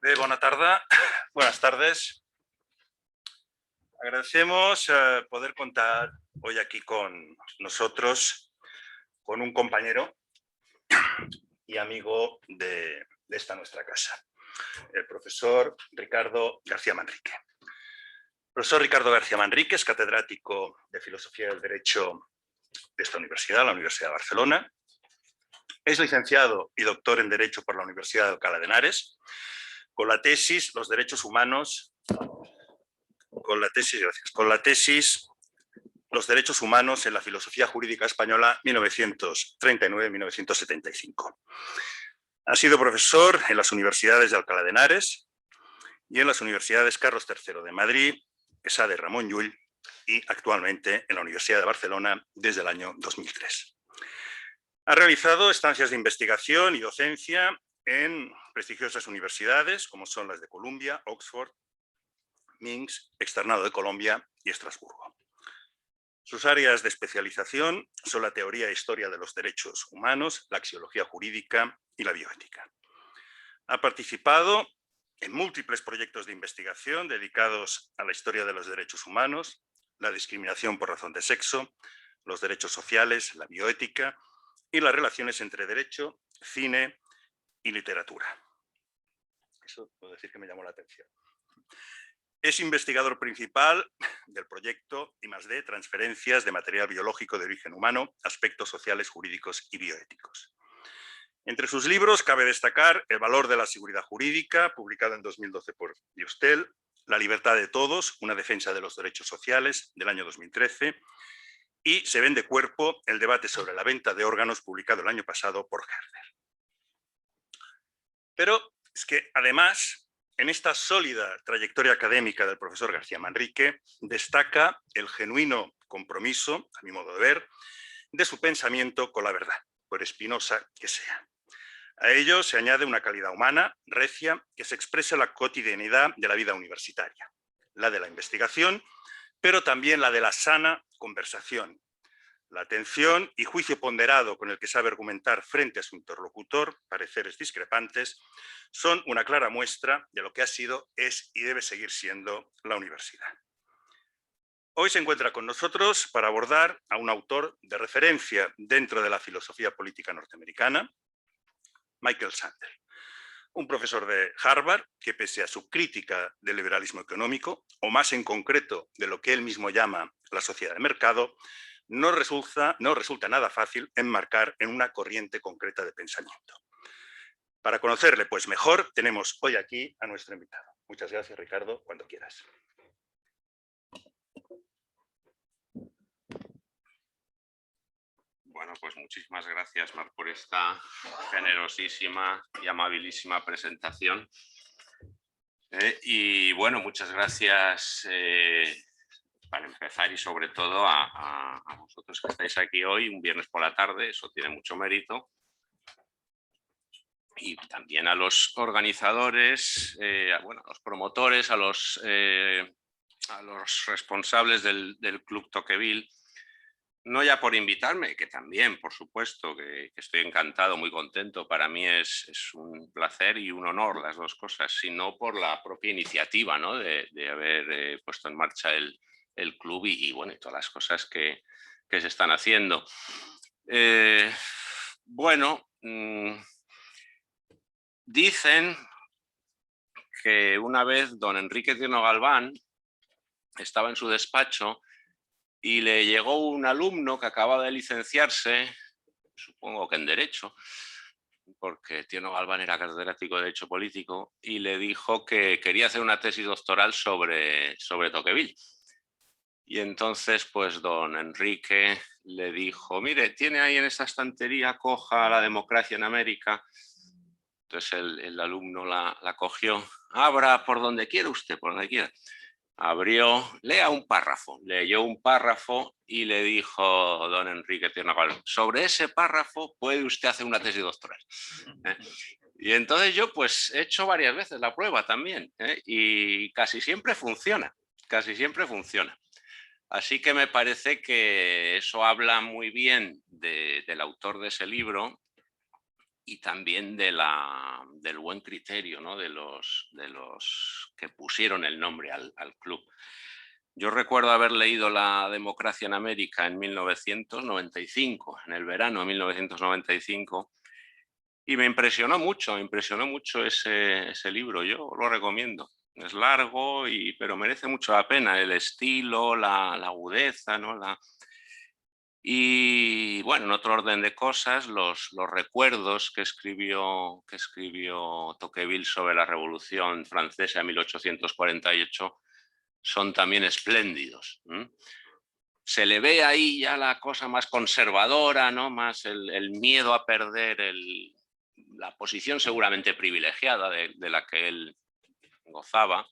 Buenas tardes. Agradecemos poder contar hoy aquí con nosotros, con un compañero y amigo de esta nuestra casa, el profesor Ricardo García Manrique. El profesor Ricardo García Manrique es catedrático de Filosofía del Derecho de esta universidad, la Universidad de Barcelona. Es licenciado y doctor en Derecho por la Universidad de Alcalá de Henares, con la tesis Los derechos humanos, Los derechos humanos en la filosofía jurídica española 1939-1975. Ha sido profesor en las universidades de Alcalá de Henares y en las universidades Carlos III de Madrid, ESADE Ramón Llull y actualmente en la Universidad de Barcelona desde el año 2003. Ha realizado estancias de investigación y docencia en prestigiosas universidades como son las de Columbia, Oxford, Minsk, Externado de Colombia y Estrasburgo. Sus áreas de especialización son la teoría e historia de los derechos humanos, la axiología jurídica y la bioética. Ha participado en múltiples proyectos de investigación dedicados a la historia de los derechos humanos, la discriminación por razón de sexo, los derechos sociales, la bioética y las relaciones entre derecho, cine y literatura. Eso puedo decir que me llamó la atención. Es investigador principal del proyecto I+D, Transferencias de Material Biológico de Origen Humano, Aspectos Sociales, Jurídicos y Bioéticos. Entre sus libros cabe destacar El valor de la seguridad jurídica, publicado en 2012 por Diostel, La libertad de todos, una defensa de los derechos sociales, del año 2013, y Se vende cuerpo, el debate sobre la venta de órganos, publicado el año pasado por Herder. Pero es que además, en esta sólida trayectoria académica del profesor García Manrique, destaca el genuino compromiso, a mi modo de ver, de su pensamiento con la verdad, por espinosa que sea. A ello se añade una calidad humana, recia, que se expresa en la cotidianidad de la vida universitaria, la de la investigación, pero también la de la sana conversación, la atención y juicio ponderado con el que sabe argumentar frente a su interlocutor, pareceres discrepantes, son una clara muestra de lo que ha sido, es y debe seguir siendo la universidad. Hoy se encuentra con nosotros para abordar a un autor de referencia dentro de la filosofía política norteamericana, Michael Sandel, un profesor de Harvard que, pese a su crítica del liberalismo económico, o más en concreto de lo que él mismo llama la sociedad de mercado, no resulta nada fácil enmarcar en una corriente concreta de pensamiento. Para conocerle pues mejor, tenemos hoy aquí a nuestro invitado. Muchas gracias, Ricardo, cuando quieras. Bueno, pues muchísimas gracias, Marc, por esta generosísima y amabilísima presentación. Y bueno, muchas gracias para empezar y sobre todo a vosotros que estáis aquí hoy, un viernes por la tarde, eso tiene mucho mérito. Y también a los organizadores, bueno, a los promotores, a los responsables del Club Tocqueville, no ya por invitarme, que también, por supuesto, que estoy encantado, muy contento, para mí es un placer y un honor las dos cosas, sino por la propia iniciativa, ¿no? de haber puesto en marcha el club y bueno, y todas las cosas que se están haciendo. Bueno, dicen que una vez don Enrique Tierno Galván estaba en su despacho y le llegó un alumno que acababa de licenciarse, supongo que en Derecho, porque Tierno Galván era catedrático de Derecho Político, y le dijo que quería hacer una tesis doctoral sobre Tocqueville. Y entonces, pues don Enrique le dijo, mire, tiene ahí en esta estantería, coja La democracia en América. Entonces el alumno la cogió, abra por donde quiera usted, por donde quiera. Abrió, lea un párrafo, leyó un párrafo y le dijo don Enrique Tierno Galván, sobre ese párrafo puede usted hacer una tesis doctoral. Y entonces yo pues he hecho varias veces la prueba también, y casi siempre funciona, casi siempre funciona. Así que me parece que eso habla muy bien del autor de ese libro y también del buen criterio, ¿no? de los que pusieron el nombre al club. Yo recuerdo haber leído La democracia en América en 1995, en el verano de 1995, y me impresionó mucho ese libro. Yo lo recomiendo. Es largo, pero merece mucho la pena. El estilo, la agudeza, ¿no? Y bueno, en otro orden de cosas, los recuerdos que escribió Tocqueville sobre la Revolución Francesa de 1848 son también espléndidos. Se le ve ahí ya la cosa más conservadora, ¿no? Más el miedo a perder la posición seguramente privilegiada de la que él gozaba.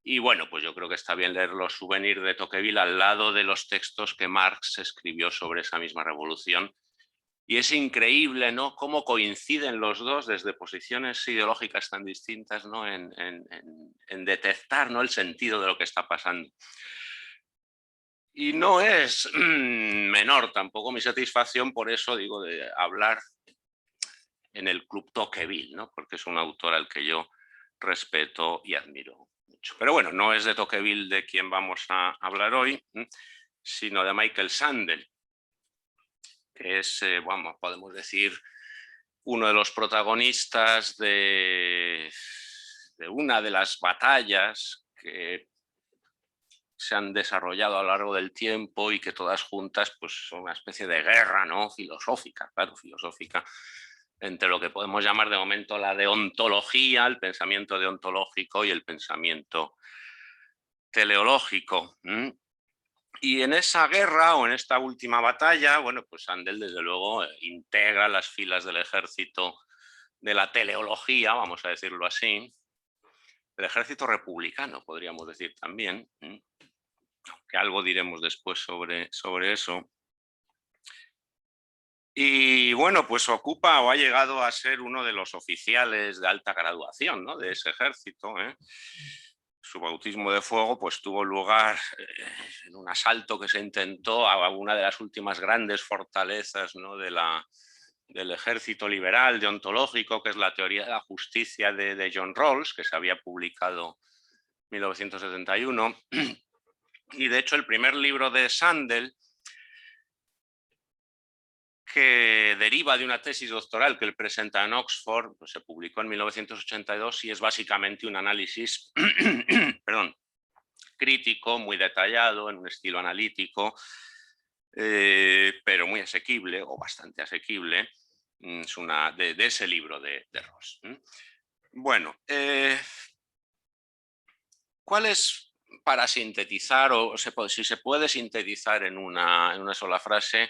Y bueno, pues yo creo que está bien leer los souvenirs de Tocqueville al lado de los textos que Marx escribió sobre esa misma revolución. Y es increíble, ¿no?, cómo coinciden los dos desde posiciones ideológicas tan distintas, ¿no?, en detectar, ¿no?, el sentido de lo que está pasando. Y no es menor tampoco mi satisfacción, por eso digo, de hablar en el Club Tocqueville, ¿no?, porque es un autor al que yo respeto y admiro mucho. Pero bueno, no es de Tocqueville de quien vamos a hablar hoy, sino de Michael Sandel, que es, bueno, podemos decir, uno de los protagonistas de una de las batallas que se han desarrollado a lo largo del tiempo y que todas juntas pues, son una especie de guerra, ¿no?, filosófica, claro, filosófica, entre lo que podemos llamar de momento la deontología, el pensamiento deontológico y el pensamiento teleológico. Y en esa guerra o en esta última batalla, bueno, pues Sandel desde luego integra las filas del ejército de la teleología, vamos a decirlo así, el ejército republicano, podríamos decir también, aunque algo diremos después sobre eso. Y bueno, pues ocupa o ha llegado a ser uno de los oficiales de alta graduación, ¿no?, de ese ejército. Su bautismo de fuego pues, tuvo lugar en un asalto que se intentó a una de las últimas grandes fortalezas, ¿no?, del ejército liberal deontológico, que es la teoría de la justicia de John Rawls, que se había publicado en 1971. Y de hecho el primer libro de Sandel, que deriva de una tesis doctoral que él presenta en Oxford, pues se publicó en 1982 y es básicamente un análisis perdón, crítico, muy detallado, en un estilo analítico, pero muy asequible, o bastante asequible, es de ese libro de Rawls. Bueno, ¿cuál es, para sintetizar, o si se puede sintetizar en una sola frase,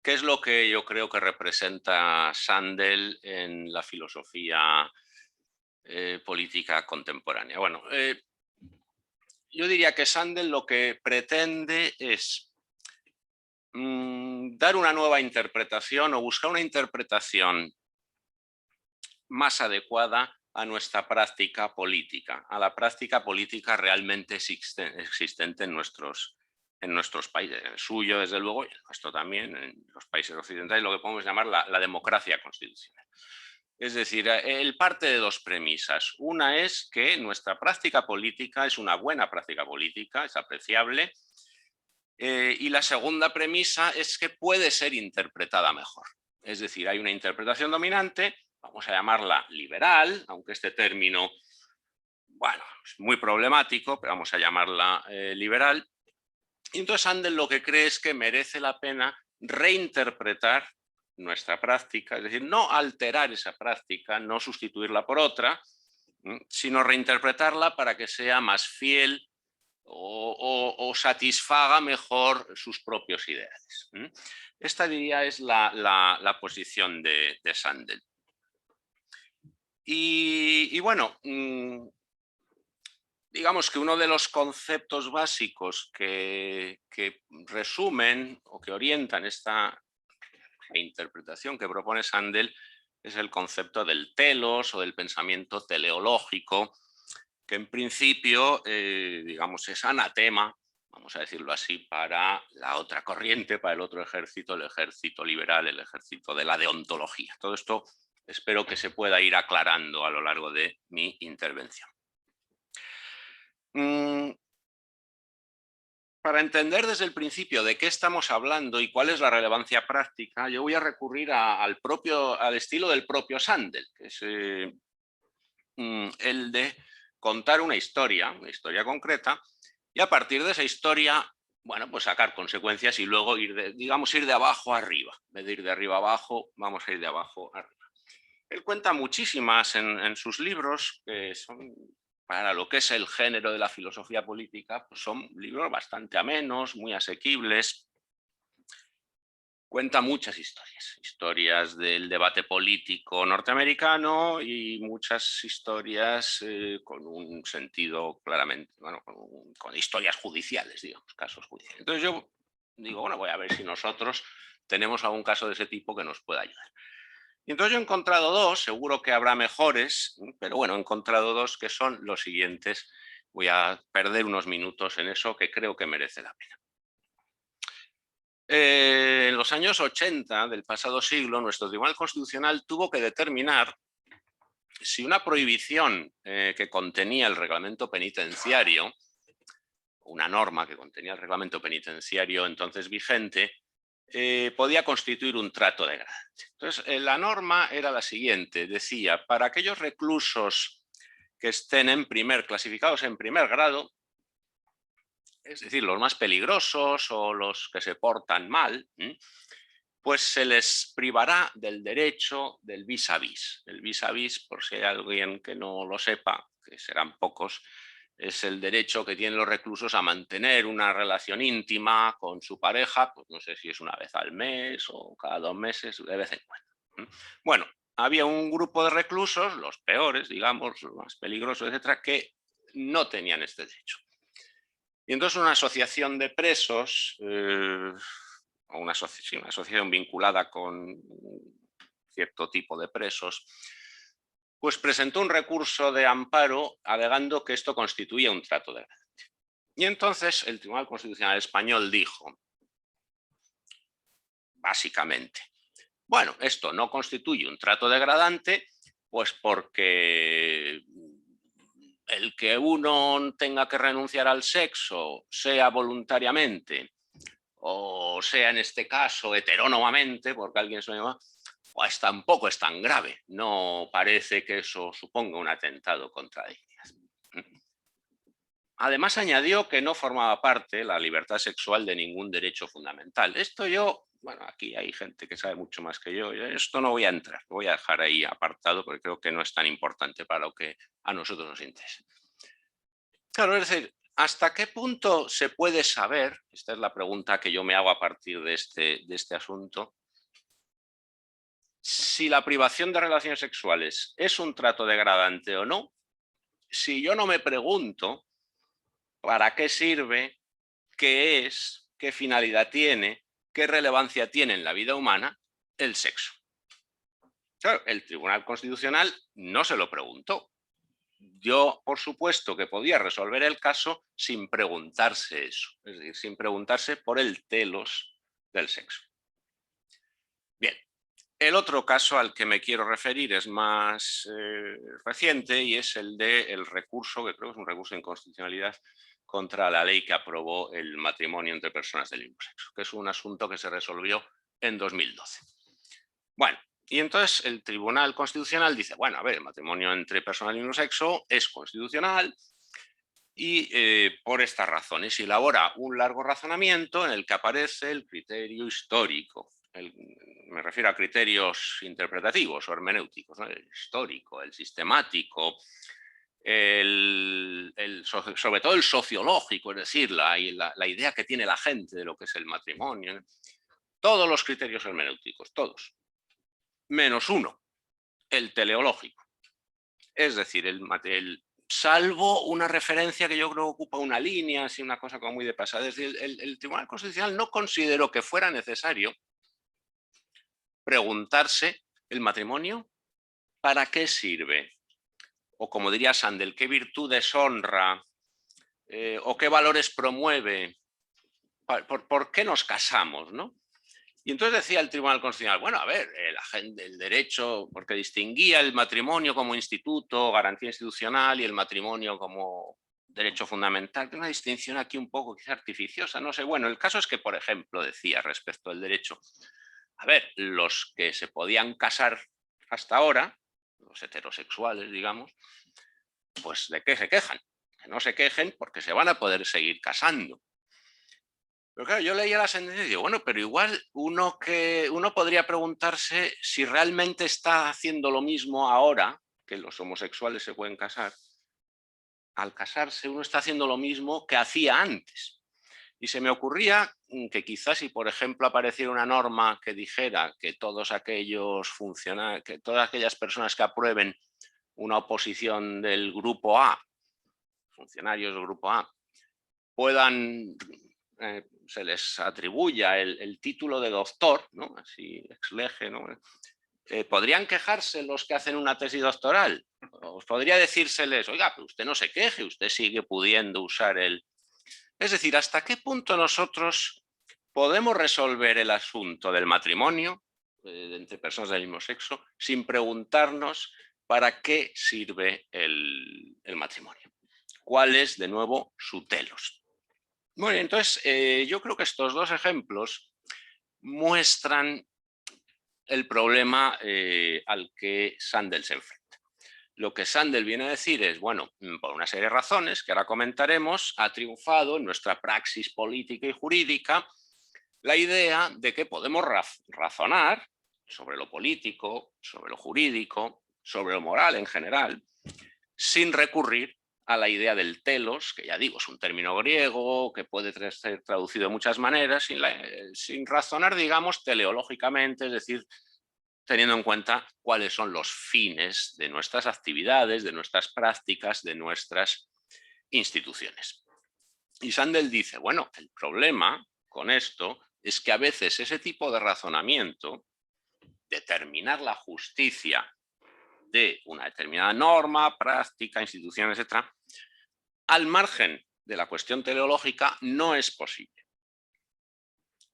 qué es lo que yo creo que representa Sandel en la filosofía política contemporánea? Bueno, yo diría que Sandel lo que pretende es dar una nueva interpretación o buscar una interpretación más adecuada a nuestra práctica política, a la práctica política realmente existente en nuestros países, en el suyo desde luego, y en el nuestro también, en los países occidentales, lo que podemos llamar la democracia constitucional. Es decir, él parte de dos premisas. Una es que nuestra práctica política es una buena práctica política, es apreciable, y la segunda premisa es que puede ser interpretada mejor. Es decir, hay una interpretación dominante, vamos a llamarla liberal, aunque este término, bueno, es muy problemático, pero vamos a llamarla liberal. Y entonces Sandel lo que cree es que merece la pena reinterpretar nuestra práctica, es decir, no alterar esa práctica, no sustituirla por otra, sino reinterpretarla para que sea más fiel o satisfaga mejor sus propios ideales. Esta, diría, es la posición de Sandel. Y bueno, digamos que uno de los conceptos básicos que resumen o que orientan esta interpretación que propone Sandel es el concepto del telos o del pensamiento teleológico, que en principio, digamos, es anatema, vamos a decirlo así, para la otra corriente, para el otro ejército, el ejército liberal, el ejército de la deontología. Todo esto espero que se pueda ir aclarando a lo largo de mi intervención. Para entender desde el principio de qué estamos hablando y cuál es la relevancia práctica, yo voy a recurrir al estilo del propio Sandel, que es el de contar una historia concreta, y a partir de esa historia, bueno, pues sacar consecuencias y luego ir de abajo a arriba. En vez de ir de arriba a abajo, vamos a ir de abajo a arriba. Él cuenta muchísimas en sus libros, que son, para lo que es el género de la filosofía política, pues son libros bastante amenos, muy asequibles. Cuenta muchas historias del debate político norteamericano y muchas historias con un sentido claramente, bueno, con historias judiciales, digamos, casos judiciales. Entonces yo digo, bueno, voy a ver si nosotros tenemos algún caso de ese tipo que nos pueda ayudar. Y entonces yo he encontrado dos, seguro que habrá mejores, pero bueno, he encontrado dos que son los siguientes. Voy a perder unos minutos en eso que creo que merece la pena. En los años 80 del pasado siglo, nuestro Tribunal Constitucional tuvo que determinar si una prohibición que contenía el reglamento penitenciario, una norma que contenía el reglamento penitenciario entonces vigente, podía constituir un trato degradante. Entonces, la norma era la siguiente, decía, para aquellos reclusos que estén clasificados en primer grado, es decir, los más peligrosos o los que se portan mal, pues se les privará del derecho del vis a vis. El vis a vis, por si hay alguien que no lo sepa, que serán pocos, es el derecho que tienen los reclusos a mantener una relación íntima con su pareja, pues no sé si es una vez al mes o cada 2 meses, de vez en cuando. Bueno, había un grupo de reclusos, los peores, digamos, los más peligrosos, etcétera, que no tenían este derecho. Y entonces una asociación de presos, o una asociación vinculada con cierto tipo de presos, pues presentó un recurso de amparo alegando que esto constituía un trato degradante. Y entonces el Tribunal Constitucional Español dijo, básicamente, bueno, esto no constituye un trato degradante, pues porque el que uno tenga que renunciar al sexo, sea voluntariamente o sea en este caso heterónomamente, porque alguien se llama, pues tampoco es tan grave. No parece que eso suponga un atentado contra la dignidad. Además añadió que no formaba parte la libertad sexual de ningún derecho fundamental. Esto bueno, aquí hay gente que sabe mucho más que yo. Esto no voy a entrar, lo voy a dejar ahí apartado porque creo que no es tan importante para lo que a nosotros nos interesa. Claro, es decir, ¿hasta qué punto se puede saber? Esta es la pregunta que yo me hago a partir de este asunto. Si la privación de relaciones sexuales es un trato degradante o no, si yo no me pregunto para qué sirve, qué es, qué finalidad tiene, qué relevancia tiene en la vida humana el sexo. Claro, el Tribunal Constitucional no se lo preguntó. Yo, por supuesto, que podía resolver el caso sin preguntarse eso, es decir, sin preguntarse por el telos del sexo. Bien, el otro caso al que me quiero referir es más reciente y es el del recurso, que creo que es un recurso de inconstitucionalidad contra la ley que aprobó el matrimonio entre personas del mismo sexo, que es un asunto que se resolvió en 2012. Bueno, y entonces el Tribunal Constitucional dice, bueno, a ver, el matrimonio entre personas del mismo sexo es constitucional y por estas razones y elabora un largo razonamiento en el que aparece el criterio histórico. Me refiero a criterios interpretativos o hermenéuticos, ¿no? El histórico, el sistemático, sobre todo el sociológico, es decir, la idea que tiene la gente de lo que es el matrimonio. Todos los criterios hermenéuticos, todos. Menos uno, el teleológico. Es decir, salvo una referencia que yo creo que ocupa una línea, así una cosa como muy de pasada. Es decir, el Tribunal Constitucional no consideró que fuera necesario preguntarse el matrimonio, ¿para qué sirve? O como diría Sandel, ¿qué virtudes honra? ¿O qué valores promueve? ¿por qué nos casamos, no? Y entonces decía el Tribunal Constitucional, bueno, a ver, el derecho, porque distinguía el matrimonio como instituto, garantía institucional, y el matrimonio como derecho fundamental, una distinción aquí un poco quizá artificiosa, no sé. Bueno, el caso es que, por ejemplo, decía respecto al derecho, a ver, los que se podían casar hasta ahora, los heterosexuales, digamos, pues ¿de qué se quejan? Que no se quejen porque se van a poder seguir casando. Pero claro, yo leía la sentencia y digo, bueno, pero igual uno podría preguntarse si realmente está haciendo lo mismo ahora que los homosexuales se pueden casar. Al casarse uno está haciendo lo mismo que hacía antes. Y se me ocurría que quizás si, por ejemplo, apareciera una norma que dijera que todos aquellos funcionarios, que todas aquellas personas que aprueben una oposición del grupo A, funcionarios del grupo A, puedan, se les atribuya el título de doctor, ¿no? Así ex lege, ¿no? ¿Podrían quejarse los que hacen una tesis doctoral? ¿Os podría decírseles, oiga, pero usted no se queje, usted sigue pudiendo usar el... Es decir, ¿hasta qué punto nosotros podemos resolver el asunto del matrimonio entre personas del mismo sexo sin preguntarnos para qué sirve el matrimonio? ¿Cuál es, de nuevo, su telos? Bueno, entonces yo creo que estos dos ejemplos muestran el problema al que Sandel se enfrenta. Lo que Sandel viene a decir es, bueno, por una serie de razones que ahora comentaremos, ha triunfado en nuestra praxis política y jurídica la idea de que podemos razonar sobre lo político, sobre lo jurídico, sobre lo moral en general, sin recurrir a la idea del telos, que ya digo, es un término griego que puede ser traducido de muchas maneras, sin razonar, digamos, teleológicamente, es decir, teniendo en cuenta cuáles son los fines de nuestras actividades, de nuestras prácticas, de nuestras instituciones. Y Sandel dice, bueno, el problema con esto es que a veces ese tipo de razonamiento, determinar la justicia de una determinada norma, práctica, institución, etc., al margen de la cuestión teleológica, no es posible.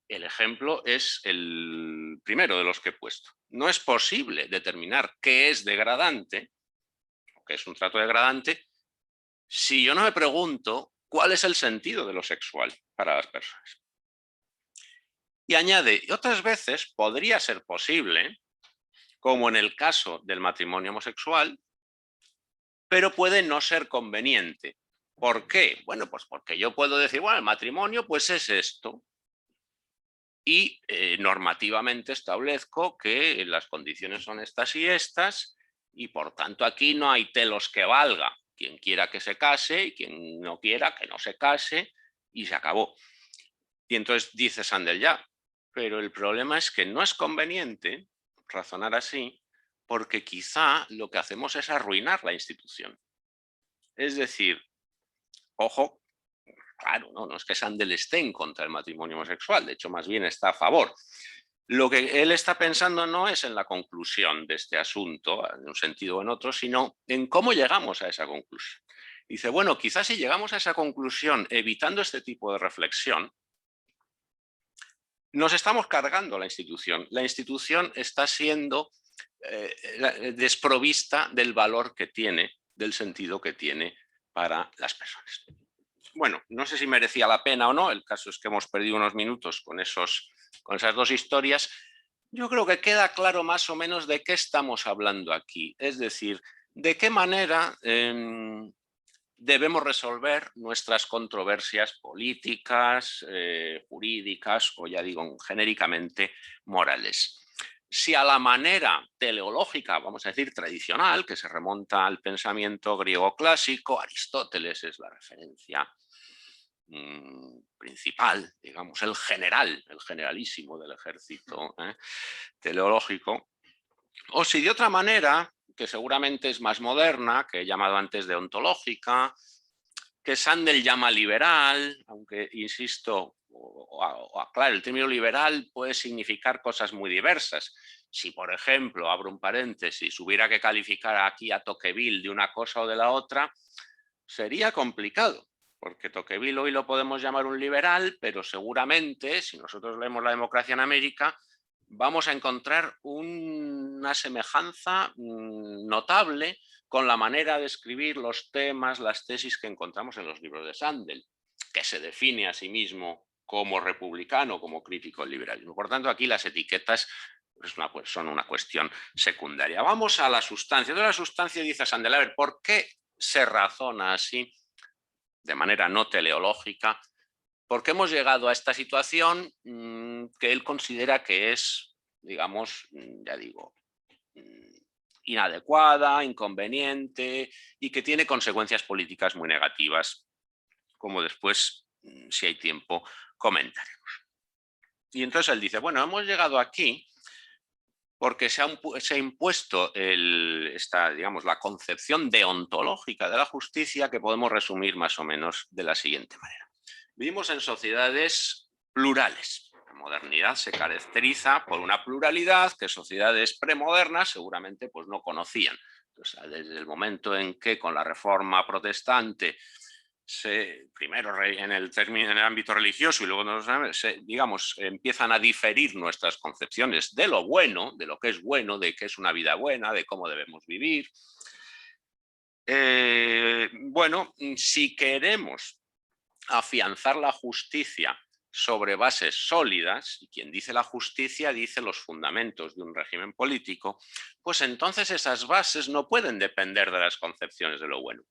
El ejemplo es el primero de los que he puesto. No es posible determinar qué es degradante, o qué es un trato degradante, si yo no me pregunto cuál es el sentido de lo sexual para las personas. Y añade, y otras veces podría ser posible, como en el caso del matrimonio homosexual, pero puede no ser conveniente. ¿Por qué? Bueno, pues porque yo puedo decir, bueno, el matrimonio pues es esto, y normativamente establezco que las condiciones son estas y estas, y por tanto aquí no hay telos que valga. Quien quiera que se case y quien no quiera que no se case, y se acabó. Y entonces dice Sandel, ya, pero el problema es que no es conveniente razonar así, porque quizá lo que hacemos es arruinar la institución. Es decir, ojo, claro, no es que Sandel esté en contra del matrimonio homosexual, de hecho más bien está a favor. Lo que él está pensando no es en la conclusión de este asunto, en un sentido o en otro, sino en cómo llegamos a esa conclusión. Dice, bueno, quizás si llegamos a esa conclusión evitando este tipo de reflexión, nos estamos cargando la institución. La institución está siendo desprovista del valor que tiene, del sentido que tiene para las personas. Bueno, no sé si merecía la pena o no, el caso es que hemos perdido unos minutos con esas dos historias. Yo creo que queda claro más o menos de qué estamos hablando aquí, es decir, de qué manera debemos resolver nuestras controversias políticas, jurídicas o, ya digo, genéricamente morales. Si a la manera teleológica, vamos a decir, tradicional, que se remonta al pensamiento griego clásico, Aristóteles es la referencia principal, digamos, el generalísimo del ejército teleológico, o si de otra manera, que seguramente es más moderna, que he llamado antes de ontológica, que Sandel llama liberal, aunque, insisto, claro, el término liberal puede significar cosas muy diversas. Si, por ejemplo, abro un paréntesis, hubiera que calificar aquí a Tocqueville de una cosa o de la otra, sería complicado. porque Tocqueville hoy lo podemos llamar un liberal, pero seguramente, si nosotros leemos La democracia en América, vamos a encontrar una semejanza notable con la manera de escribir los temas, las tesis que encontramos en los libros de Sandel, que se define a sí mismo como republicano, como crítico del liberalismo. Por tanto, aquí las etiquetas son una cuestión secundaria. Vamos a la sustancia. De la sustancia dice Sandel, a ver, ¿por qué se razona así, de manera no teleológica? Porque hemos llegado a esta situación que él considera que es, digamos, ya digo, inadecuada, inconveniente y que tiene consecuencias políticas muy negativas, como después, si hay tiempo, comentaremos. Y entonces él dice, bueno, hemos llegado aquí porque se ha impuesto digamos, la concepción deontológica de la justicia, que podemos resumir más o menos de la siguiente manera. Vivimos en sociedades plurales. La modernidad se caracteriza por una pluralidad que sociedades premodernas seguramente pues, no conocían. Entonces, desde el momento en que con la reforma protestante primero en el ámbito religioso y luego digamos, empiezan a diferir nuestras concepciones de lo bueno, de lo que es bueno, de qué es una vida buena, de cómo debemos vivir. Bueno, si queremos afianzar la justicia sobre bases sólidas, y quien dice la justicia dice los fundamentos de un régimen político, pues entonces esas bases no pueden depender de las concepciones de lo bueno.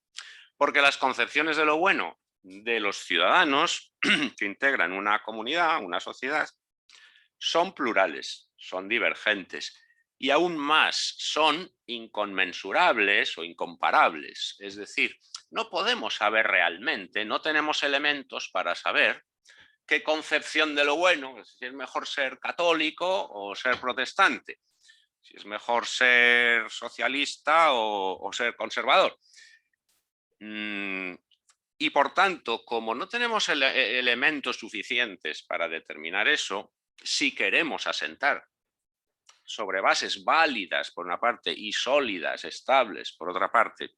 Porque las concepciones de lo bueno de los ciudadanos que integran una comunidad, una sociedad, son plurales, son divergentes y aún más son inconmensurables o incomparables. Es decir, no podemos saber realmente, no tenemos elementos para saber qué concepción de lo bueno, si es mejor ser católico o ser protestante, si es mejor ser socialista o ser conservador. Y por tanto, como no tenemos elementos suficientes para determinar eso, si queremos asentar sobre bases válidas por una parte y sólidas, estables por otra parte,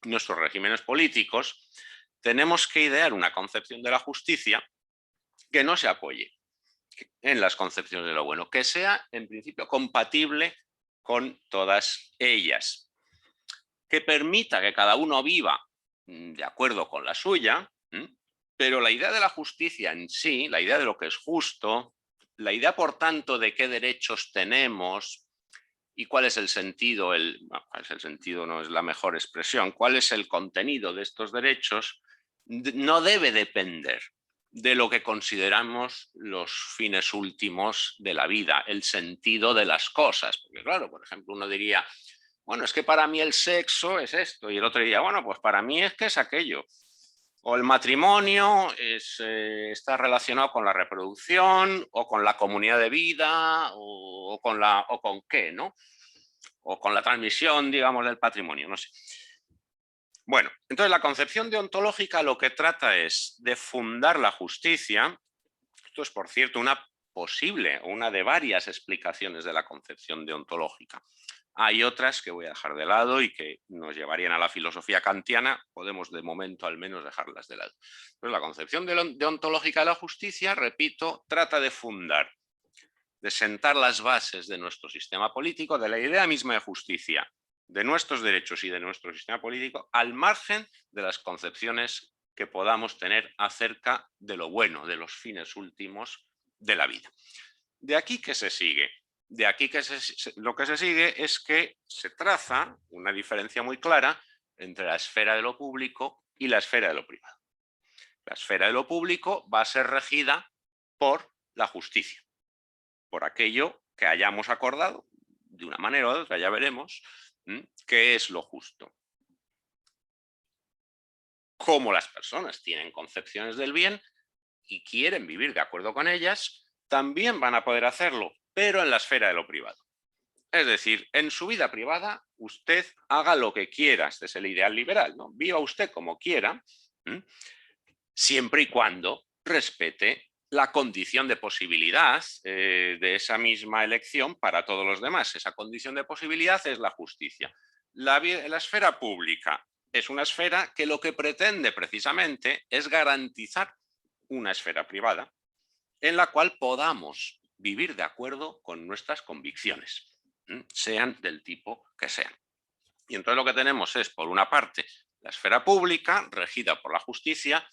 nuestros regímenes políticos, tenemos que idear una concepción de la justicia que no se apoye en las concepciones de lo bueno, que sea en principio compatible con todas ellas, que permita que cada uno viva de acuerdo con la suya, pero la idea de la justicia en sí, la idea de lo que es justo, la idea, por tanto, de qué derechos tenemos y cuál es el sentido, cuál es el sentido no es la mejor expresión, cuál es el contenido de estos derechos, no debe depender de lo que consideramos los fines últimos de la vida, el sentido de las cosas. Porque claro, por ejemplo, uno diría, bueno, es que para mí el sexo es esto, y el otro diría, bueno, pues para mí es que es aquello. O el matrimonio está relacionado con la reproducción, o con la comunidad de vida, o con qué, ¿no? O con la transmisión, digamos, del patrimonio, no sé. Bueno, entonces la concepción deontológica lo que trata es de fundar la justicia. Esto es, por cierto, una de varias explicaciones de la concepción deontológica. Hay otras que voy a dejar de lado y que nos llevarían a la filosofía kantiana. Podemos de momento al menos dejarlas de lado. Pues la concepción deontológica de la justicia, repito, trata de fundar, de sentar las bases de nuestro sistema político, de la idea misma de justicia, de nuestros derechos y de nuestro sistema político, al margen de las concepciones que podamos tener acerca de lo bueno, de los fines últimos de la vida. De aquí que se sigue. De aquí que lo que se sigue es que se traza una diferencia muy clara entre la esfera de lo público y la esfera de lo privado. La esfera de lo público va a ser regida por la justicia, por aquello que hayamos acordado, de una manera u otra, ya veremos, qué es lo justo. Como las personas tienen concepciones del bien y quieren vivir de acuerdo con ellas, también van a poder hacerlo, pero en la esfera de lo privado. Es decir, en su vida privada, usted haga lo que quiera. Este es el ideal liberal, ¿no? Viva usted como quiera, siempre y cuando respete la condición de posibilidad de esa misma elección para todos los demás. Esa condición de posibilidad es la justicia. La esfera pública es una esfera que lo que pretende precisamente es garantizar una esfera privada en la cual podamos vivir de acuerdo con nuestras convicciones, sean del tipo que sean. Y entonces lo que tenemos es, por una parte, la esfera pública, regida por la justicia,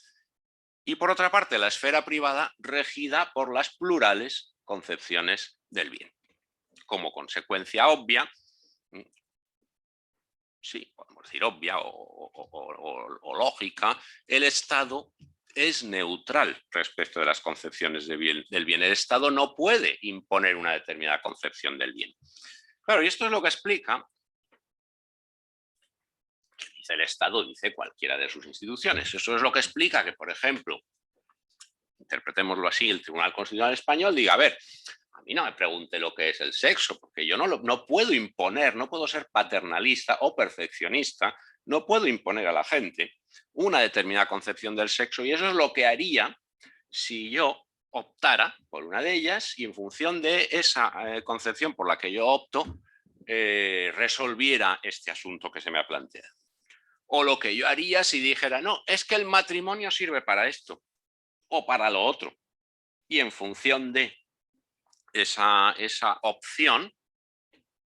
y por otra parte, la esfera privada, regida por las plurales concepciones del bien. Como consecuencia obvia, sí, podemos decir obvia o lógica, el Estado es neutral respecto de las concepciones del bien. El Estado no puede imponer una determinada concepción del bien. Claro, y esto es lo que explica, dice el Estado, dice cualquiera de sus instituciones. Eso es lo que explica que, por ejemplo, interpretémoslo así, el Tribunal Constitucional Español diga, a ver, a mí no me pregunte lo que es el sexo, porque yo no puedo imponer, no puedo ser paternalista o perfeccionista, no puedo imponer a la gente una determinada concepción del sexo, y eso es lo que haría si yo optara por una de ellas y en función de esa concepción por la que yo opto, resolviera este asunto que se me ha planteado. O lo que yo haría si dijera, no, es que el matrimonio sirve para esto o para lo otro. Y en función de esa opción,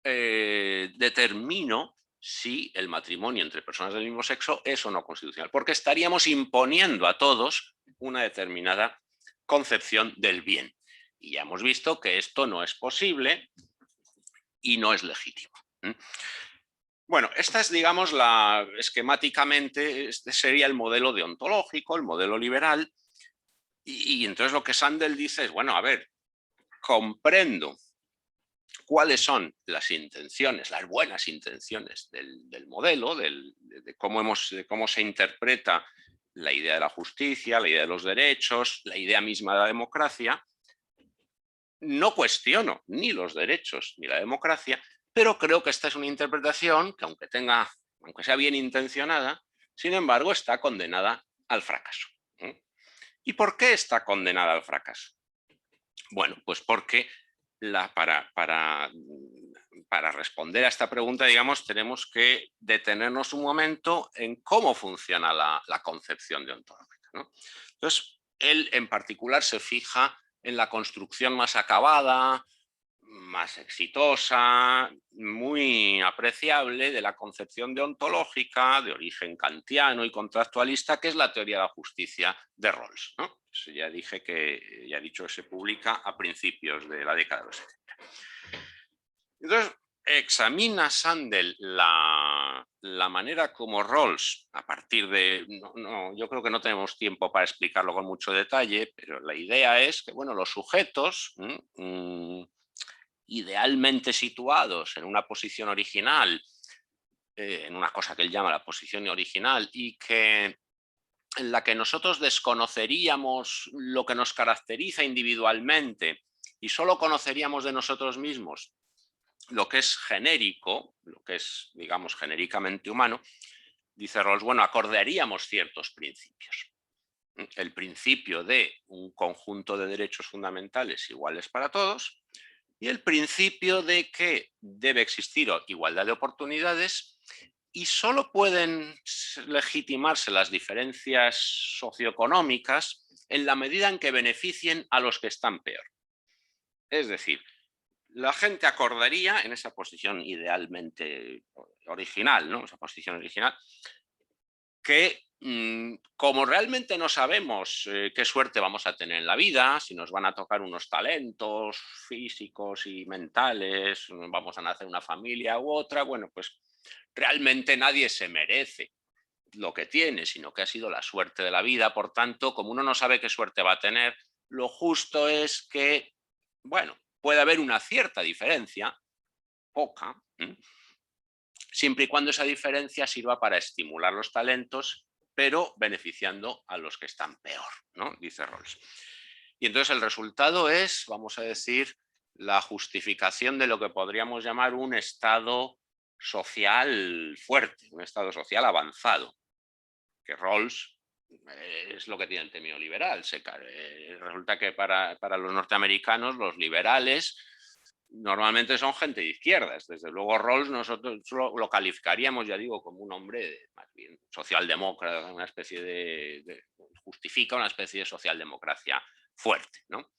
determino si el matrimonio entre personas del mismo sexo es o no constitucional, porque estaríamos imponiendo a todos una determinada concepción del bien. Y ya hemos visto que esto no es posible y no es legítimo. Bueno, esta es, digamos, esquemáticamente, este sería el modelo deontológico, el modelo liberal, y entonces lo que Sandel dice es, bueno, a ver, comprendo cuáles son las intenciones, las buenas intenciones del modelo, de cómo se interpreta la idea de la justicia, la idea de los derechos, la idea misma de la democracia. No cuestiono ni los derechos ni la democracia, pero creo que esta es una interpretación que aunque sea bien intencionada, sin embargo está condenada al fracaso. ¿Y por qué está condenada al fracaso? Bueno, pues porque para responder a esta pregunta, digamos, tenemos que detenernos un momento en cómo funciona la concepción deontológica, ¿no? Entonces, él en particular se fija en la construcción más acabada, más exitosa, muy apreciable de la concepción deontológica de origen kantiano y contractualista, que es la teoría de la justicia de Rawls, ¿no? Eso ya dije que, ya he dicho, que se publica a principios de la década de los 70. Entonces, examina Sandel la manera como Rawls, a partir de... yo creo que no tenemos tiempo para explicarlo con mucho detalle, pero la idea es que, bueno, los sujetos idealmente situados en una posición original, en una cosa que él llama la posición original, y en la que nosotros desconoceríamos lo que nos caracteriza individualmente y solo conoceríamos de nosotros mismos lo que es genérico, lo que es, digamos, genéricamente humano, dice Rawls, bueno, acordaríamos ciertos principios. El principio de un conjunto de derechos fundamentales iguales para todos y el principio de que debe existir igualdad de oportunidades y solo pueden legitimarse las diferencias socioeconómicas en la medida en que beneficien a los que están peor. Es decir, la gente acordaría en esa posición idealmente original, ¿no? Esa posición original, que como realmente no sabemos qué suerte vamos a tener en la vida, si nos van a tocar unos talentos físicos y mentales, vamos a nacer una familia u otra, bueno, pues realmente nadie se merece lo que tiene, sino que ha sido la suerte de la vida. Por tanto, como uno no sabe qué suerte va a tener, lo justo es que, bueno, puede haber una cierta diferencia, poca, siempre y cuando esa diferencia sirva para estimular los talentos, pero beneficiando a los que están peor, ¿no? Dice Rawls. Y entonces el resultado es, vamos a decir, la justificación de lo que podríamos llamar un estado social fuerte, un estado social avanzado, que Rawls es lo que tiene el término liberal. Resulta que para los norteamericanos, los liberales normalmente son gente de izquierdas. Desde luego Rawls nosotros lo calificaríamos, ya digo, como un hombre más bien socialdemócrata, una especie justifica una especie de socialdemocracia fuerte, ¿no?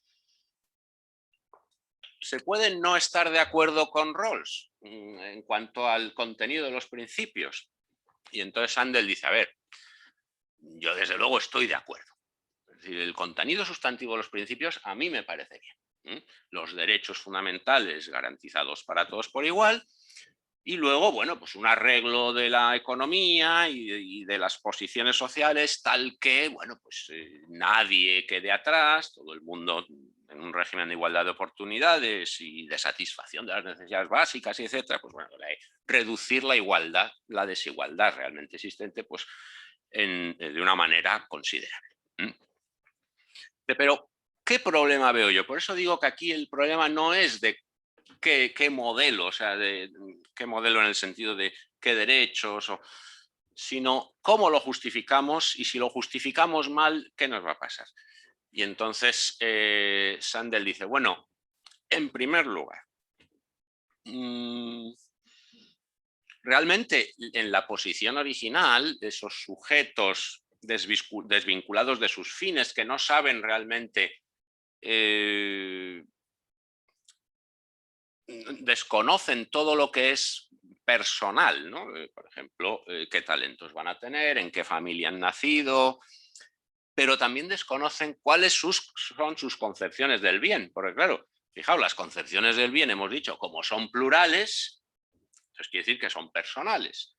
Se puede no estar de acuerdo con Rawls en cuanto al contenido de los principios. Y entonces Sandel dice, a ver, yo desde luego estoy de acuerdo. Es decir, el contenido sustantivo de los principios a mí me parece bien. Los derechos fundamentales garantizados para todos por igual. Y luego, bueno, pues un arreglo de la economía y de las posiciones sociales tal que, bueno, pues nadie quede atrás, todo el mundo en un régimen de igualdad de oportunidades y de satisfacción de las necesidades básicas, y etcétera, pues bueno, reducir la igualdad, la desigualdad realmente existente, pues de una manera considerable. Pero, ¿qué problema veo yo? Por eso digo que aquí el problema no es de qué modelo, o sea, de qué modelo en el sentido de qué derechos, sino cómo lo justificamos, y si lo justificamos mal, ¿qué nos va a pasar? Y entonces Sandel dice, bueno, en primer lugar, realmente en la posición original, esos sujetos desvinculados de sus fines, que no saben realmente, desconocen todo lo que es personal, ¿no? Por ejemplo, qué talentos van a tener, en qué familia han nacido, pero también desconocen cuáles son sus concepciones del bien, porque claro, fijaos, las concepciones del bien, hemos dicho, como son plurales, entonces quiere decir que son personales,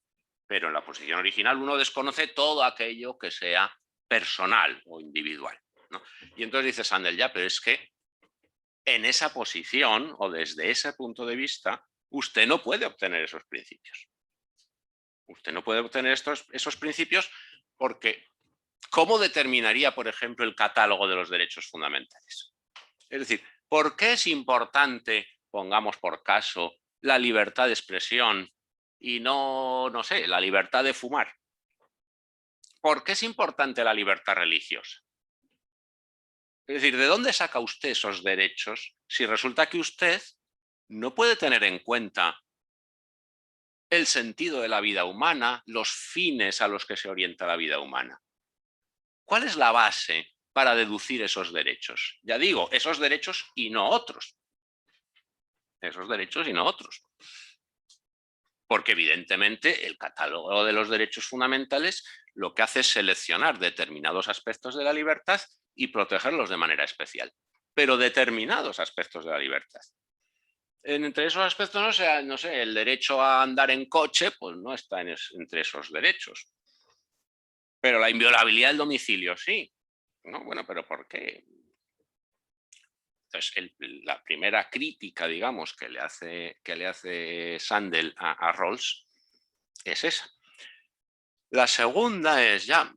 pero en la posición original uno desconoce todo aquello que sea personal o individual, ¿no? Y entonces dice Sandel, ya, pero es que en esa posición o desde ese punto de vista, usted no puede obtener esos principios. Usted no puede obtener esos principios porque ¿cómo determinaría, por ejemplo, el catálogo de los derechos fundamentales? Es decir, ¿por qué es importante, pongamos por caso, la libertad de expresión y no sé, la libertad de fumar? ¿Por qué es importante la libertad religiosa? Es decir, ¿de dónde saca usted esos derechos si resulta que usted no puede tener en cuenta el sentido de la vida humana, los fines a los que se orienta la vida humana? ¿Cuál es la base para deducir esos derechos? Ya digo, esos derechos y no otros. Esos derechos y no otros. Porque evidentemente el catálogo de los derechos fundamentales lo que hace es seleccionar determinados aspectos de la libertad y protegerlos de manera especial, pero determinados aspectos de la libertad. Entre esos aspectos, no sé, el derecho a andar en coche, pues no está entre esos derechos. Pero la inviolabilidad del domicilio, sí. ¿No? Bueno, pero ¿por qué? Entonces, la primera crítica, digamos, que le hace Sandel a Rawls es esa. La segunda es, ya,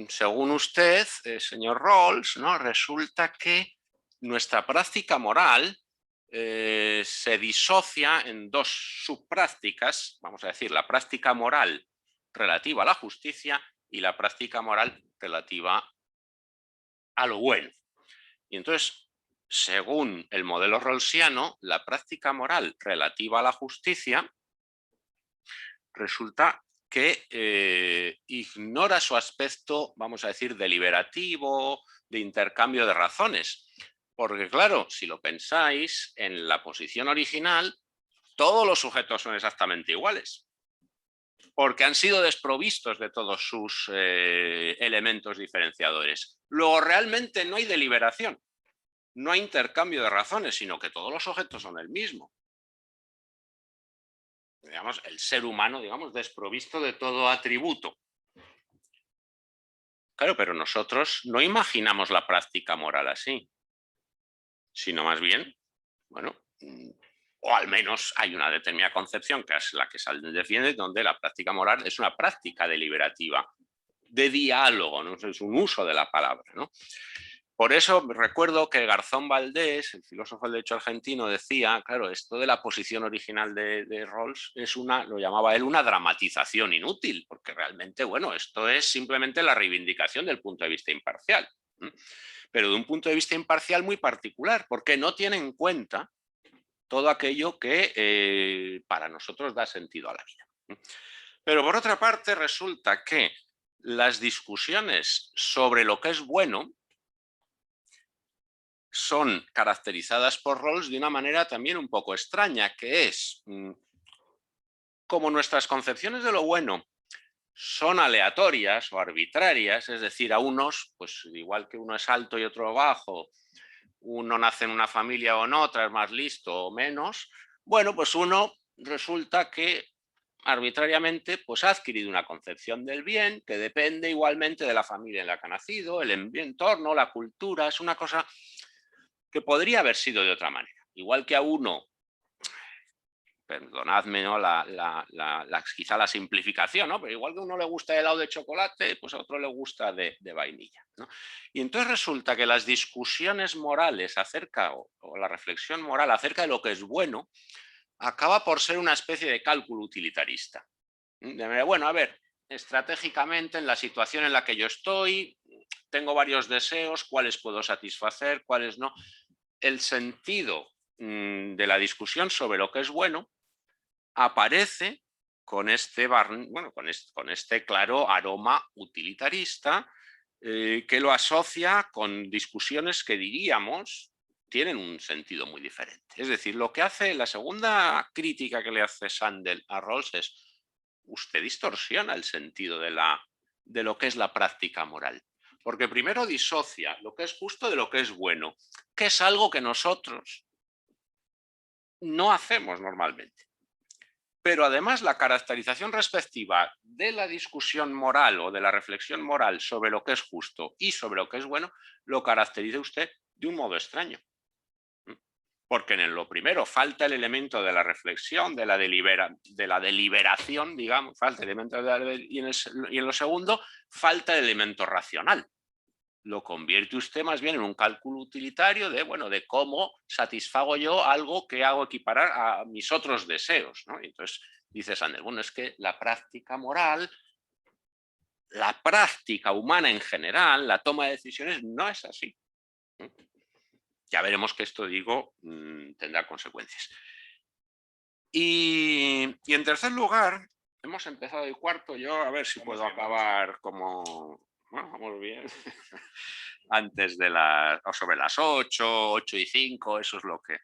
según usted, señor Rawls, ¿no? Resulta que nuestra práctica moral se disocia en dos subprácticas, vamos a decir, la práctica moral relativa a la justicia y la práctica moral relativa a lo bueno. Y entonces, según el modelo rawlsiano, la práctica moral relativa a la justicia resulta que ignora su aspecto, vamos a decir, deliberativo, de intercambio de razones. Porque claro, si lo pensáis, en la posición original, todos los sujetos son exactamente iguales, porque han sido desprovistos de todos sus elementos diferenciadores. Luego, realmente no hay deliberación, no hay intercambio de razones, sino que todos los objetos son el mismo. Digamos, el ser humano, digamos, desprovisto de todo atributo. Claro, pero nosotros no imaginamos la práctica moral así, sino más bien, bueno, o al menos hay una determinada concepción, que es la que Sandel defiende, donde la práctica moral es una práctica deliberativa, de diálogo, ¿no? Es un uso de la palabra, ¿no? Por eso recuerdo que Garzón Valdés, el filósofo del derecho argentino, decía, claro, esto de la posición original de Rawls es lo llamaba él, una dramatización inútil, porque realmente, bueno, esto es simplemente la reivindicación del punto de vista imparcial, pero de un punto de vista imparcial muy particular, porque no tiene en cuenta todo aquello que para nosotros da sentido a la vida. Pero por otra parte resulta que las discusiones sobre lo que es bueno son caracterizadas por Rawls de una manera también un poco extraña, que es, como nuestras concepciones de lo bueno son aleatorias o arbitrarias, es decir, a unos, pues igual que uno es alto y otro bajo, uno nace en una familia o en otra, es más listo o menos, bueno, pues uno resulta que arbitrariamente pues ha adquirido una concepción del bien que depende igualmente de la familia en la que ha nacido, el entorno, la cultura, es una cosa que podría haber sido de otra manera. Igual que a uno, perdonadme, ¿no? Quizá la simplificación, ¿no? Pero igual que a uno le gusta el helado de chocolate, pues a otro le gusta de vainilla, ¿no? Y entonces resulta que las discusiones morales acerca, o la reflexión moral acerca de lo que es bueno, acaba por ser una especie de cálculo utilitarista. Bueno, a ver, estratégicamente en la situación en la que yo estoy, tengo varios deseos, cuáles puedo satisfacer, cuáles no. El sentido de la discusión sobre lo que es bueno aparece con este, con este claro aroma utilitarista que lo asocia con discusiones que diríamos tienen un sentido muy diferente. Es decir, lo que hace la segunda crítica que le hace Sandel a Rawls es: usted distorsiona el sentido de lo que es la práctica moral. Porque primero disocia lo que es justo de lo que es bueno, que es algo que nosotros no hacemos normalmente. Pero además la caracterización respectiva de la discusión moral o de la reflexión moral sobre lo que es justo y sobre lo que es bueno, lo caracteriza usted de un modo extraño. Porque en lo primero falta el elemento de la reflexión, de la deliberación, digamos, falta el elemento y en lo segundo falta el elemento racional. Lo convierte usted más bien en un cálculo utilitario de cómo satisfago yo algo que hago equiparar a mis otros deseos, ¿no? Y entonces dice Sandel, bueno, es que la práctica moral, la práctica humana en general, la toma de decisiones no es así. Ya veremos que esto, digo, tendrá consecuencias. Y en tercer lugar, hemos empezado el cuarto, yo a ver si puedo acabar como... Bueno, vamos bien. Antes de o sobre las 8, 8 y 5, eso es lo que...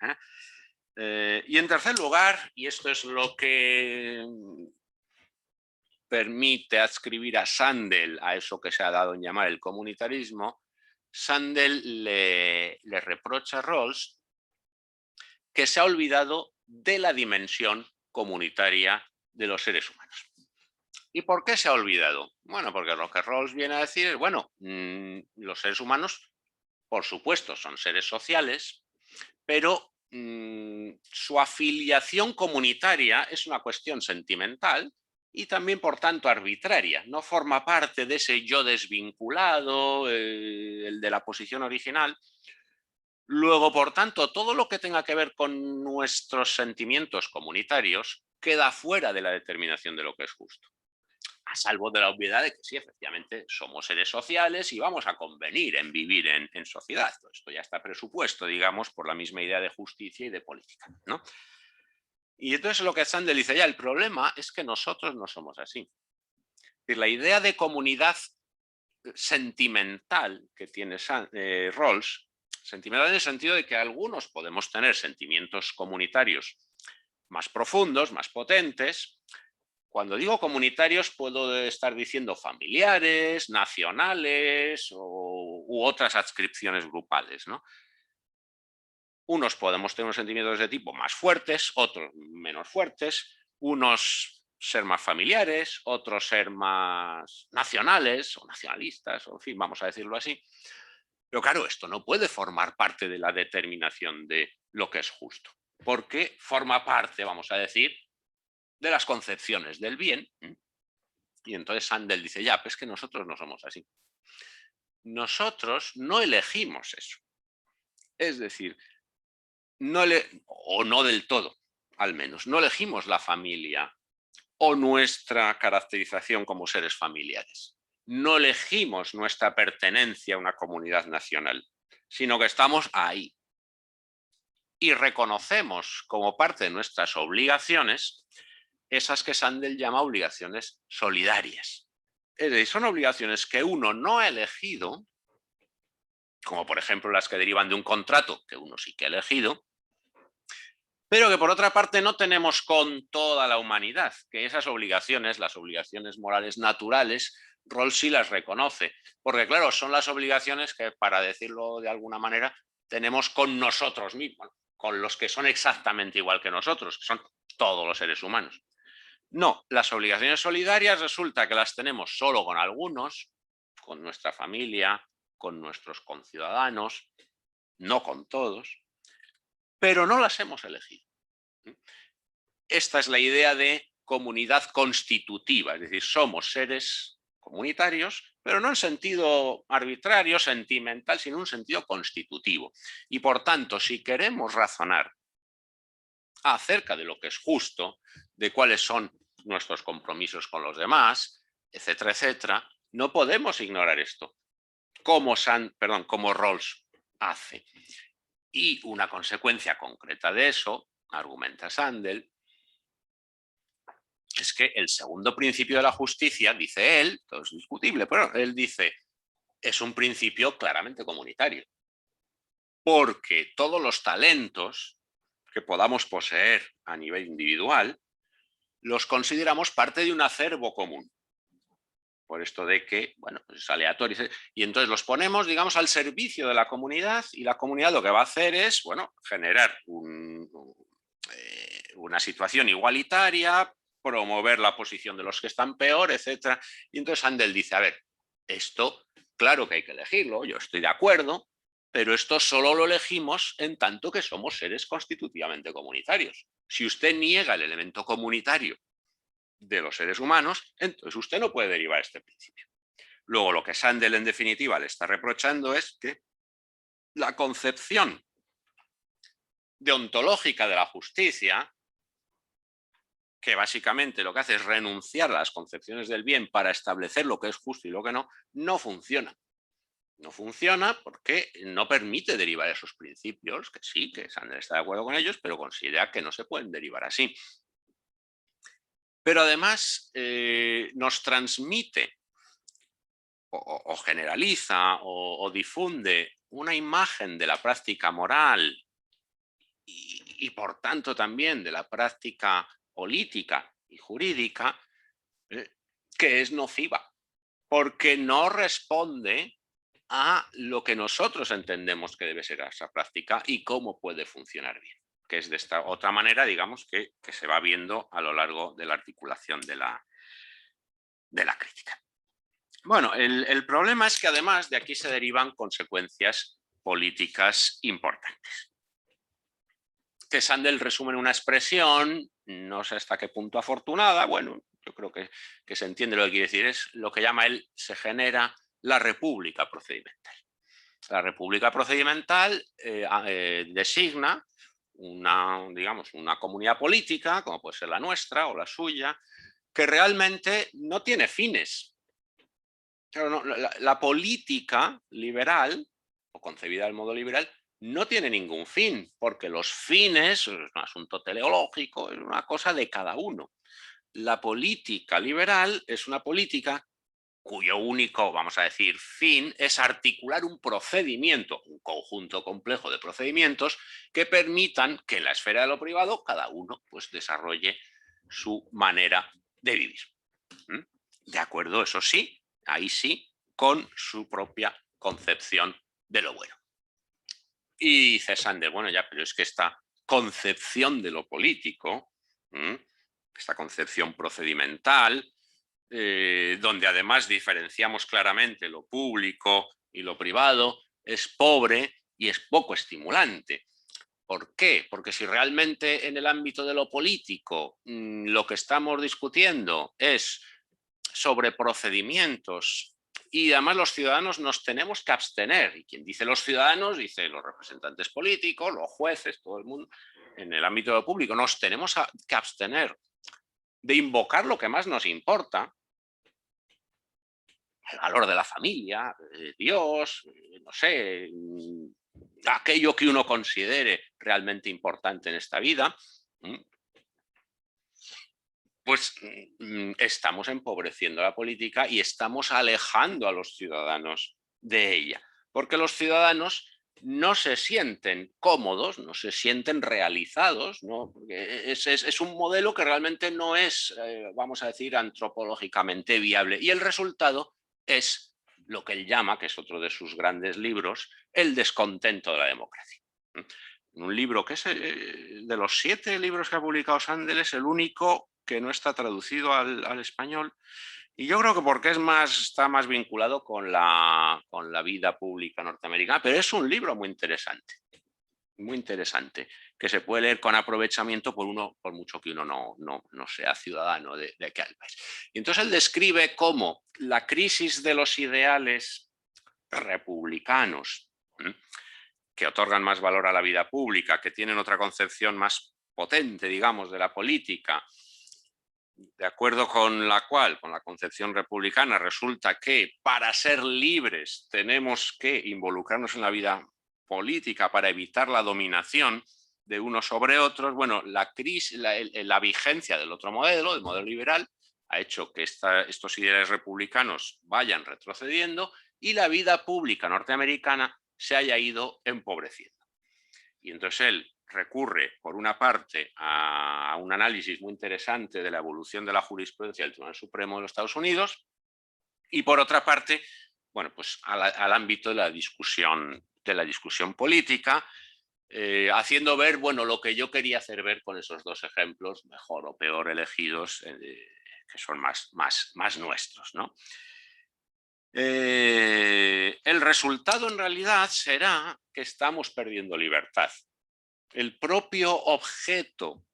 y en tercer lugar, y esto es lo que permite adscribir a Sandel a eso que se ha dado en llamar el comunitarismo, Sandel le reprocha a Rawls que se ha olvidado de la dimensión comunitaria de los seres humanos. ¿Y por qué se ha olvidado? Bueno, porque lo que Rawls viene a decir es, bueno, los seres humanos, por supuesto, son seres sociales, pero su afiliación comunitaria es una cuestión sentimental y también, por tanto, arbitraria. No forma parte de ese yo desvinculado, el de la posición original. Luego, por tanto, todo lo que tenga que ver con nuestros sentimientos comunitarios queda fuera de la determinación de lo que es justo. A salvo de la obviedad de que sí, efectivamente, somos seres sociales y vamos a convenir en vivir en sociedad. Todo esto ya está presupuesto, digamos, por la misma idea de justicia y de política, ¿no? Y entonces lo que Sandel dice, ya, el problema es que nosotros no somos así. Es decir, la idea de comunidad sentimental que tiene Rawls, sentimental en el sentido de que algunos podemos tener sentimientos comunitarios más profundos, más potentes. Cuando digo comunitarios puedo estar diciendo familiares, nacionales u otras adscripciones grupales, ¿no? Unos podemos tener unos sentimientos de tipo más fuertes, otros menos fuertes, unos ser más familiares, otros ser más nacionales o nacionalistas, o en fin, vamos a decirlo así. Pero claro, esto no puede formar parte de la determinación de lo que es justo, porque forma parte, vamos a decir, de las concepciones del bien. Y entonces Sandel dice, ya, pues que nosotros no somos así. Nosotros no elegimos eso. Es decir, o no del todo, al menos, no elegimos la familia o nuestra caracterización como seres familiares. No elegimos nuestra pertenencia a una comunidad nacional, sino que estamos ahí. y reconocemos como parte de nuestras obligaciones esas que Sandel llama obligaciones solidarias. Es decir, son obligaciones que uno no ha elegido, como por ejemplo las que derivan de un contrato que uno sí que ha elegido, pero que por otra parte no tenemos con toda la humanidad, que esas obligaciones, las obligaciones morales naturales, Rawls sí las reconoce, porque claro, son las obligaciones que, para decirlo de alguna manera, tenemos con nosotros mismos, con los que son exactamente igual que nosotros, que son todos los seres humanos. No, las obligaciones solidarias resulta que las tenemos solo con algunos, con nuestra familia, con nuestros conciudadanos, no con todos, pero no las hemos elegido. Esta es la idea de comunidad constitutiva, es decir, somos seres comunitarios, pero no en sentido arbitrario, sentimental, sino en un sentido constitutivo. Y por tanto, si queremos razonar acerca de lo que es justo, de cuáles son nuestros compromisos con los demás, etcétera, etcétera, no podemos ignorar esto, como Rawls hace. Y una consecuencia concreta de eso, argumenta Sandel, es que el segundo principio de la justicia, dice él, todo es discutible, pero él dice, es un principio claramente comunitario, porque todos los talentos que podamos poseer a nivel individual los consideramos parte de un acervo común. Por esto de que, bueno, pues es aleatorio. Y entonces los ponemos, digamos, al servicio de la comunidad, y la comunidad lo que va a hacer es, bueno, generar una situación igualitaria, promover la posición de los que están peor, etcétera. Y entonces Sandel dice, a ver, esto, claro que hay que elegirlo, yo estoy de acuerdo, pero esto solo lo elegimos en tanto que somos seres constitutivamente comunitarios. Si usted niega el elemento comunitario de los seres humanos, entonces usted no puede derivar este principio. Luego, lo que Sandel en definitiva le está reprochando es que la concepción deontológica de la justicia, que básicamente lo que hace es renunciar a las concepciones del bien para establecer lo que es justo y lo que no, no funciona. No funciona porque no permite derivar esos principios, que sí, que Sandel está de acuerdo con ellos, pero considera que no se pueden derivar así. Pero además nos transmite o generaliza o difunde una imagen de la práctica moral y por tanto también de la práctica política y jurídica que es nociva, porque no responde a lo que nosotros entendemos que debe ser esa práctica y cómo puede funcionar bien, que es de esta otra manera, digamos, que se va viendo a lo largo de la articulación de la crítica. Bueno, el problema es que además de aquí se derivan consecuencias políticas importantes, que Sandel resume en una expresión, no sé hasta qué punto afortunada, bueno, yo creo que se entiende lo que quiere decir, es lo que llama él, se genera la república procedimental. La república procedimental designa digamos, una comunidad política, como puede ser la nuestra o la suya, que realmente no tiene fines. Claro, no, la política liberal, o concebida del modo liberal, no tiene ningún fin, porque los fines es un asunto teleológico, es una cosa de cada uno. La política liberal es una política cuyo único, vamos a decir, fin es articular un procedimiento, un conjunto complejo de procedimientos que permitan que en la esfera de lo privado cada uno pues, desarrolle su manera de vivir. De acuerdo, eso sí, ahí sí, con su propia concepción de lo bueno. Y dice Sandel, bueno, ya, pero es que esta concepción de lo político, esta concepción procedimental, donde además diferenciamos claramente lo público y lo privado, es pobre y es poco estimulante. ¿Por qué? Porque si realmente en el ámbito de lo político lo que estamos discutiendo es sobre procedimientos y además los ciudadanos nos tenemos que abstener, y quien dice los ciudadanos dice los representantes políticos, los jueces, todo el mundo, en el ámbito de lo público nos tenemos que abstener de invocar lo que más nos importa, el valor de la familia, Dios, no sé, aquello que uno considere realmente importante en esta vida, pues estamos empobreciendo la política y estamos alejando a los ciudadanos de ella, porque los ciudadanos no se sienten cómodos, no se sienten realizados, ¿no? Porque es un modelo que realmente no es, vamos a decir, antropológicamente viable. Y el resultado es lo que él llama, que es otro de sus grandes libros, el descontento de la democracia. Un libro que es de los 7 libros que ha publicado Sandel, es el único que no está traducido al español. Y yo creo que porque está más vinculado con la vida pública norteamericana, pero es un libro muy interesante, que se puede leer con aprovechamiento por mucho que uno no sea ciudadano de aquel país. Y entonces él describe cómo la crisis de los ideales republicanos, que otorgan más valor a la vida pública, que tienen otra concepción más potente, digamos, de la política, de acuerdo con la cual, con la concepción republicana, resulta que para ser libres tenemos que involucrarnos en la vida política para evitar la dominación de unos sobre otros. Bueno, la vigencia del otro modelo, del modelo liberal, ha hecho que estos ideales republicanos vayan retrocediendo y la vida pública norteamericana se haya ido empobreciendo. Y entonces él recurre, por una parte, a un análisis muy interesante de la evolución de la jurisprudencia del Tribunal Supremo de los Estados Unidos y, por otra parte, bueno, pues al ámbito de la discusión política, haciendo ver, bueno, lo que yo quería hacer ver con esos 2 ejemplos, mejor o peor elegidos, que son más nuestros, ¿no? El resultado en realidad será que estamos perdiendo libertad. El propio objeto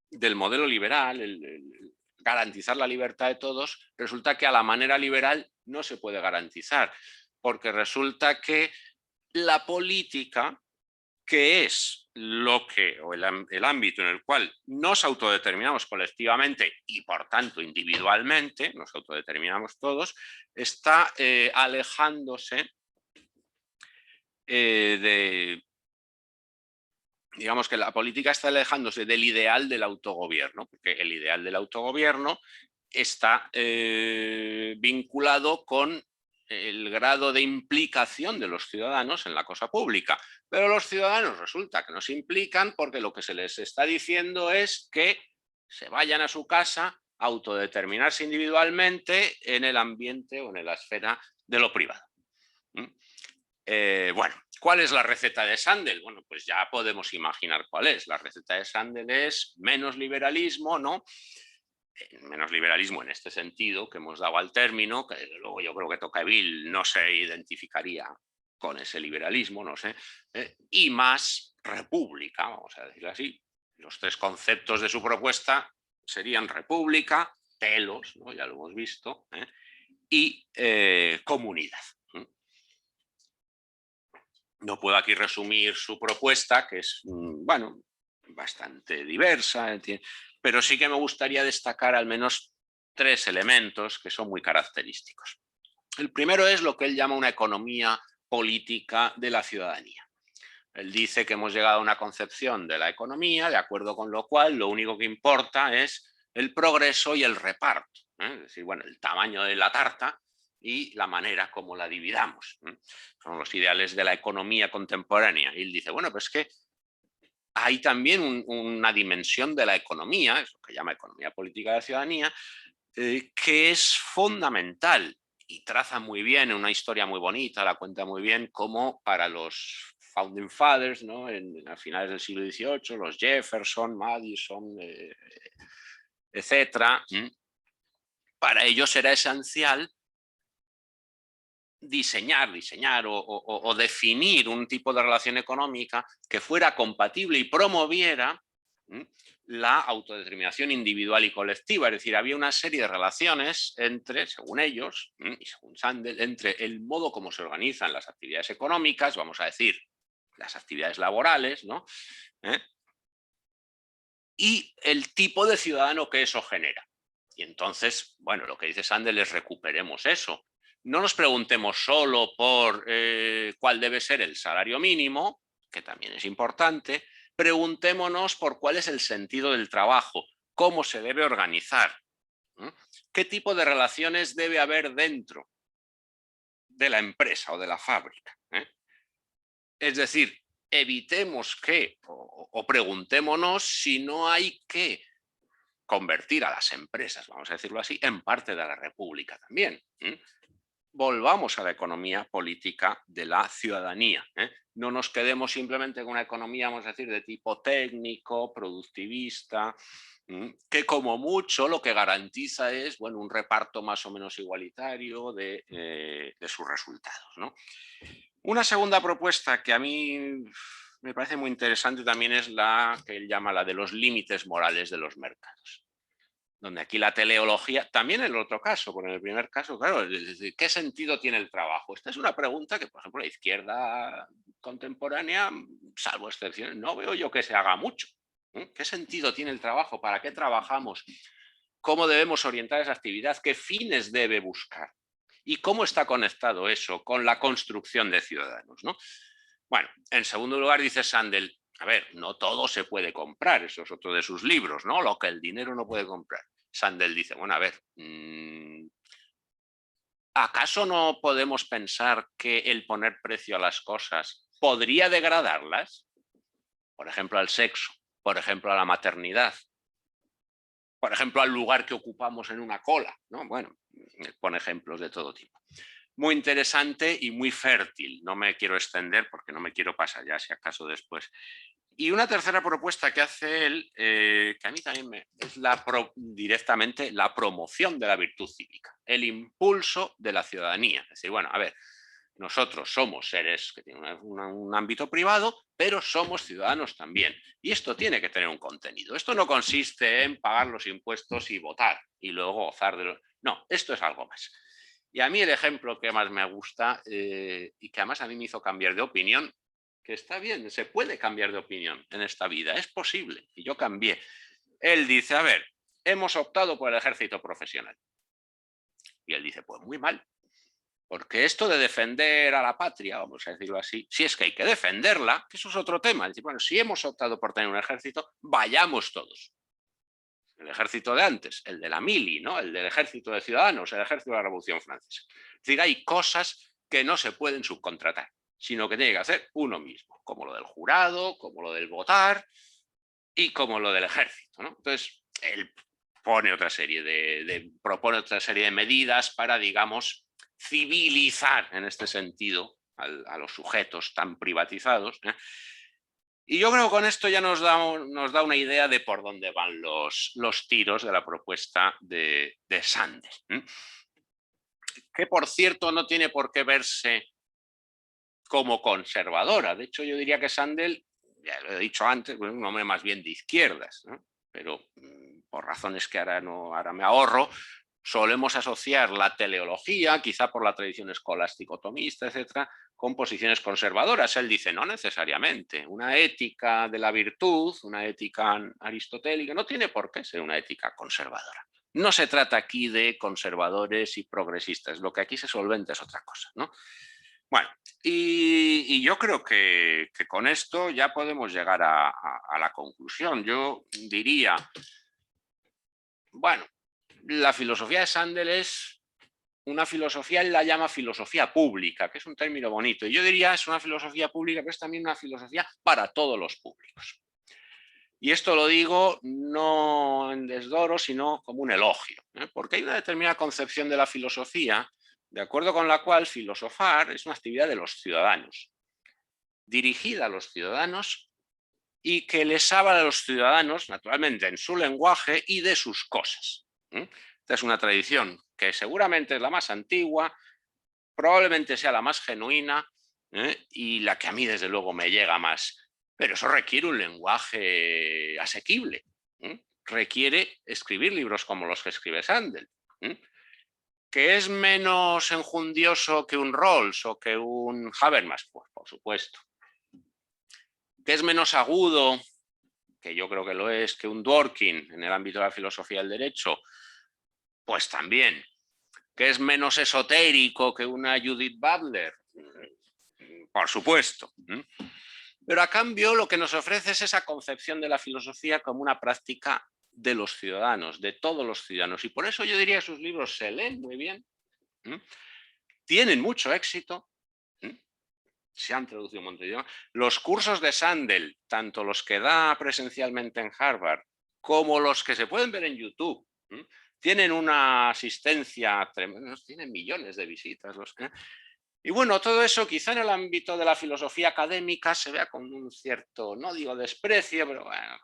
del modelo liberal, el garantizar la libertad de todos, resulta que a la manera liberal no se puede garantizar, porque resulta que la política, que es el ámbito en el cual nos autodeterminamos colectivamente y por tanto individualmente, nos autodeterminamos todos, está alejándose digamos que la política está alejándose del ideal del autogobierno, porque el ideal del autogobierno está vinculado con el grado de implicación de los ciudadanos en la cosa pública. Pero los ciudadanos resulta que no se implican porque lo que se les está diciendo es que se vayan a su casa a autodeterminarse individualmente en el ambiente o en la esfera de lo privado. Bueno, ¿cuál es la receta de Sandel? Bueno, pues ya podemos imaginar cuál es. La receta de Sandel es menos liberalismo, ¿no? Menos liberalismo en este sentido que hemos dado al término, que luego yo creo que Tocqueville no se identificaría con ese liberalismo, no sé, y más república, vamos a decirlo así. Los 3 conceptos de su propuesta serían república, telos, ¿no? Ya lo hemos visto, y comunidad. No puedo aquí resumir su propuesta, que es, bueno, bastante diversa, pero sí que me gustaría destacar al menos 3 elementos que son muy característicos. El primero es lo que él llama una economía política de la ciudadanía. Él dice que hemos llegado a una concepción de la economía, de acuerdo con lo cual lo único que importa es el progreso y el reparto. Es decir, bueno, el tamaño de la tarta y la manera como la dividamos. Son los ideales de la economía contemporánea. Y él dice, bueno, pues que hay también una dimensión de la economía, es lo que llama economía política de la ciudadanía, que es fundamental y traza muy bien, una historia muy bonita, la cuenta muy bien, como para los Founding Fathers, ¿no? A finales del siglo XVIII, los Jefferson, Madison, etcétera, para ellos era esencial diseñar o definir un tipo de relación económica que fuera compatible y promoviera la autodeterminación individual y colectiva. Es decir, había una serie de relaciones entre, según ellos y según Sandel, entre el modo como se organizan las actividades económicas, vamos a decir, las actividades laborales, ¿no? Y el tipo de ciudadano que eso genera. Y entonces, bueno, lo que dice Sandel es recuperemos eso. no nos preguntemos solo por cuál debe ser el salario mínimo, que también es importante, preguntémonos por cuál es el sentido del trabajo, cómo se debe organizar, qué tipo de relaciones debe haber dentro de la empresa o de la fábrica. Es decir, evitemos que, o preguntémonos si no hay que convertir a las empresas, vamos a decirlo así, en parte de la República también. Volvamos a la economía política de la ciudadanía. No nos quedemos simplemente con una economía, vamos a decir, de tipo técnico, productivista, que como mucho lo que garantiza es, bueno, un reparto más o menos igualitario de sus resultados, ¿no? Una segunda propuesta que a mí me parece muy interesante también es la que él llama la de los límites morales de los mercados. Donde aquí la teleología, también en el otro caso, porque en el primer caso, claro, ¿qué sentido tiene el trabajo? Esta es una pregunta que, por ejemplo, la izquierda contemporánea, salvo excepciones, no veo yo que se haga mucho. ¿Qué sentido tiene el trabajo? ¿Para qué trabajamos? ¿Cómo debemos orientar esa actividad? ¿Qué fines debe buscar? ¿Y cómo está conectado eso con la construcción de ciudadanos, ¿no? Bueno, en segundo lugar dice Sandel, a ver, no todo se puede comprar, eso es otro de sus libros, ¿no? Lo que el dinero no puede comprar. Sandel dice, bueno, a ver, ¿acaso no podemos pensar que el poner precio a las cosas podría degradarlas? Por ejemplo, al sexo, por ejemplo, a la maternidad, por ejemplo, al lugar que ocupamos en una cola, ¿no? Bueno, pone ejemplos de todo tipo. Muy interesante y muy fértil. No me quiero extender porque no me quiero pasar ya, si acaso después. Y una tercera propuesta que hace él, que a mí también es directamente la promoción de la virtud cívica, el impulso de la ciudadanía. Es decir, bueno, a ver, nosotros somos seres que tienen un ámbito privado, pero somos ciudadanos también. Y esto tiene que tener un contenido. Esto no consiste en pagar los impuestos y votar y luego gozar de los... No, esto es algo más. Y a mí el ejemplo que más me gusta y que además a mí me hizo cambiar de opinión, que está bien, se puede cambiar de opinión en esta vida, es posible, y yo cambié. Él dice, a ver, hemos optado por el ejército profesional. Y él dice, pues muy mal, porque esto de defender a la patria, vamos a decirlo así, si es que hay que defenderla, que eso es otro tema. Dice, bueno, si hemos optado por tener un ejército, vayamos todos. El ejército de antes, el de la mili, ¿no? El del ejército de ciudadanos, el ejército de la Revolución Francesa. Es decir, hay cosas que no se pueden subcontratar, sino que tiene que hacer uno mismo, como lo del jurado, como lo del votar y como lo del ejército, ¿no? Entonces, él propone otra serie de medidas para, digamos, civilizar en este sentido a los sujetos tan privatizados. Y yo creo que con esto ya nos da una idea de por dónde van los tiros de la propuesta de Sandel. Que, por cierto, no tiene por qué verse como conservadora. De hecho, yo diría que Sandel, ya lo he dicho antes, es un hombre más bien de izquierdas, ¿no? Pero por razones que ahora me ahorro, solemos asociar la teleología, quizá por la tradición escolástico-tomista, etcétera, con posiciones conservadoras. Él dice, no necesariamente. Una ética de la virtud, una ética aristotélica, no tiene por qué ser una ética conservadora. No se trata aquí de conservadores y progresistas. Lo que aquí se solventa es otra cosa, ¿no? Bueno, y yo creo que con esto ya podemos llegar a la conclusión. Yo diría, bueno, la filosofía de Sandel es una filosofía, él la llama filosofía pública, que es un término bonito. Y yo diría es una filosofía pública, pero es también una filosofía para todos los públicos. Y esto lo digo no en desdoro, sino como un elogio, porque hay una determinada concepción de la filosofía, de acuerdo con la cual filosofar es una actividad de los ciudadanos, dirigida a los ciudadanos y que les habla a los ciudadanos, naturalmente, en su lenguaje y de sus cosas. Esta es una tradición que seguramente es la más antigua, probablemente sea la más genuina y la que a mí, desde luego, me llega más. Pero eso requiere un lenguaje asequible. Requiere escribir libros como los que escribe Sandel. ¿Que es menos enjundioso que un Rawls o que un Habermas? Pues por supuesto. ¿Que es menos agudo, que yo creo que lo es, que un Dworkin en el ámbito de la filosofía del derecho? Pues también. ¿Que es menos esotérico que una Judith Butler? Por supuesto. Pero a cambio lo que nos ofrece es esa concepción de la filosofía como una práctica de los ciudadanos, de todos los ciudadanos. Y por eso yo diría que sus libros se leen muy bien, tienen mucho éxito, se han traducido un montón de idiomas. Los cursos de Sandel, tanto los que da presencialmente en Harvard como los que se pueden ver en YouTube, tienen una asistencia tremenda, tienen millones de visitas. Y bueno, todo eso quizá en el ámbito de la filosofía académica se vea con un cierto, no digo desprecio, pero bueno.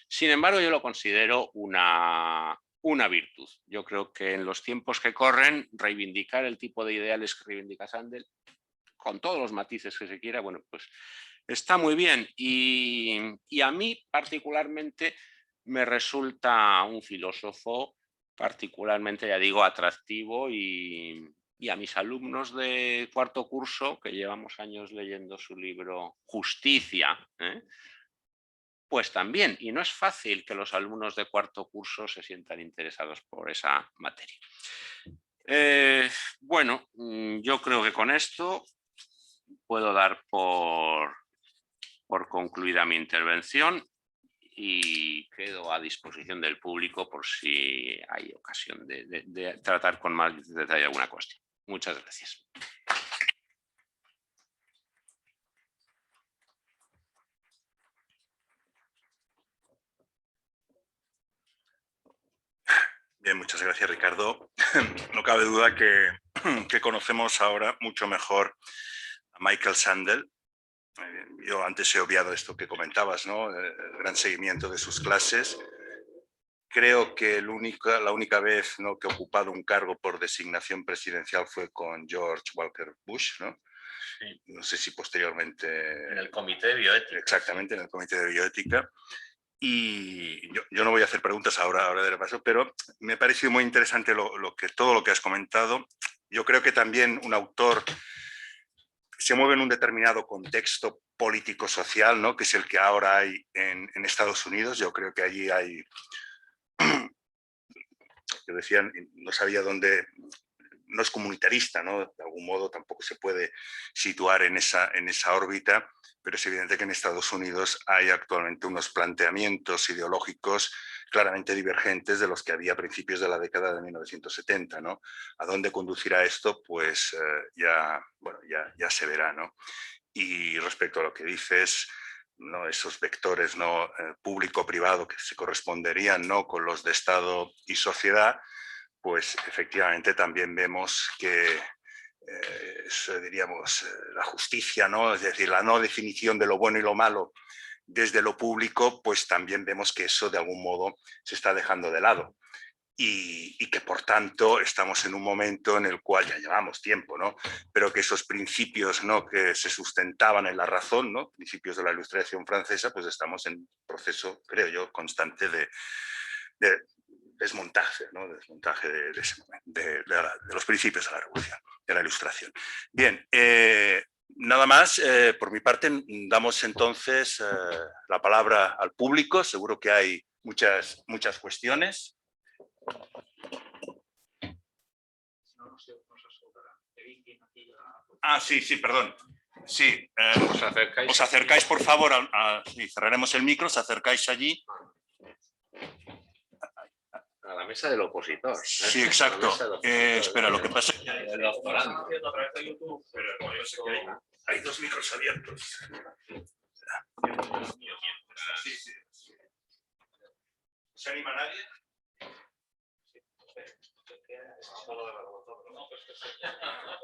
Sin embargo, yo lo considero una virtud. Yo creo que en los tiempos que corren, reivindicar el tipo de ideales que reivindica Sandel, con todos los matices que se quiera, bueno, pues está muy bien. Y a mí particularmente me resulta un filósofo particularmente, ya digo, atractivo y a mis alumnos de cuarto curso, que llevamos años leyendo su libro Justicia, pues también. Y no es fácil que los alumnos de cuarto curso se sientan interesados por esa materia. Bueno, yo creo que con esto puedo dar por concluida mi intervención y quedo a disposición del público por si hay ocasión de tratar con más detalle alguna cuestión. Muchas gracias. Bien, muchas gracias, Ricardo. No cabe duda que conocemos ahora mucho mejor a Michael Sandel. Yo antes he obviado esto que comentabas, ¿no? El gran seguimiento de sus clases. Creo que la única vez, ¿no?, que he ocupado un cargo por designación presidencial fue con George Walker Bush, ¿no? Sí. No sé si posteriormente... En el Comité de Bioética. Exactamente, en el Comité de Bioética. Y yo no voy a hacer preguntas ahora de paso, pero me ha parecido muy interesante todo lo que has comentado. Yo creo que también un autor se mueve en un determinado contexto político-social, ¿no?, que es el que ahora hay en Estados Unidos. Yo creo que allí hay... que decían, no sabía dónde... No es comunitarista, ¿no? De algún modo tampoco se puede situar en esa órbita, pero es evidente que en Estados Unidos hay actualmente unos planteamientos ideológicos claramente divergentes de los que había a principios de la década de 1970, ¿no? ¿A dónde conducirá esto? Pues ya se verá, ¿no? Y respecto a lo que dices, ¿no?, esos vectores, ¿no?, público-privado que se corresponderían, ¿no?, con los de Estado y sociedad, pues efectivamente también vemos que diríamos, la justicia, ¿no?, es decir, la no definición de lo bueno y lo malo desde lo público, pues también vemos que eso de algún modo se está dejando de lado. Y que por tanto estamos en un momento en el cual ya llevamos tiempo, ¿no?, pero que esos principios, ¿no?, que se sustentaban en la razón, ¿no?, principios de la Ilustración francesa, pues estamos en proceso, creo yo, constante de desmontaje, ¿no?, desmontaje de los principios de la Revolución, de la Ilustración. Bien, nada más, por mi parte, damos entonces la palabra al público. Seguro que hay muchas cuestiones. Ah, sí, perdón. Sí, os acercáis, por favor, sí, cerraremos el micro, os acercáis allí. A la mesa del opositor. Sí, exacto. Espera, lo que pasa es que hay dos micros abiertos. ¿Se anima nadie?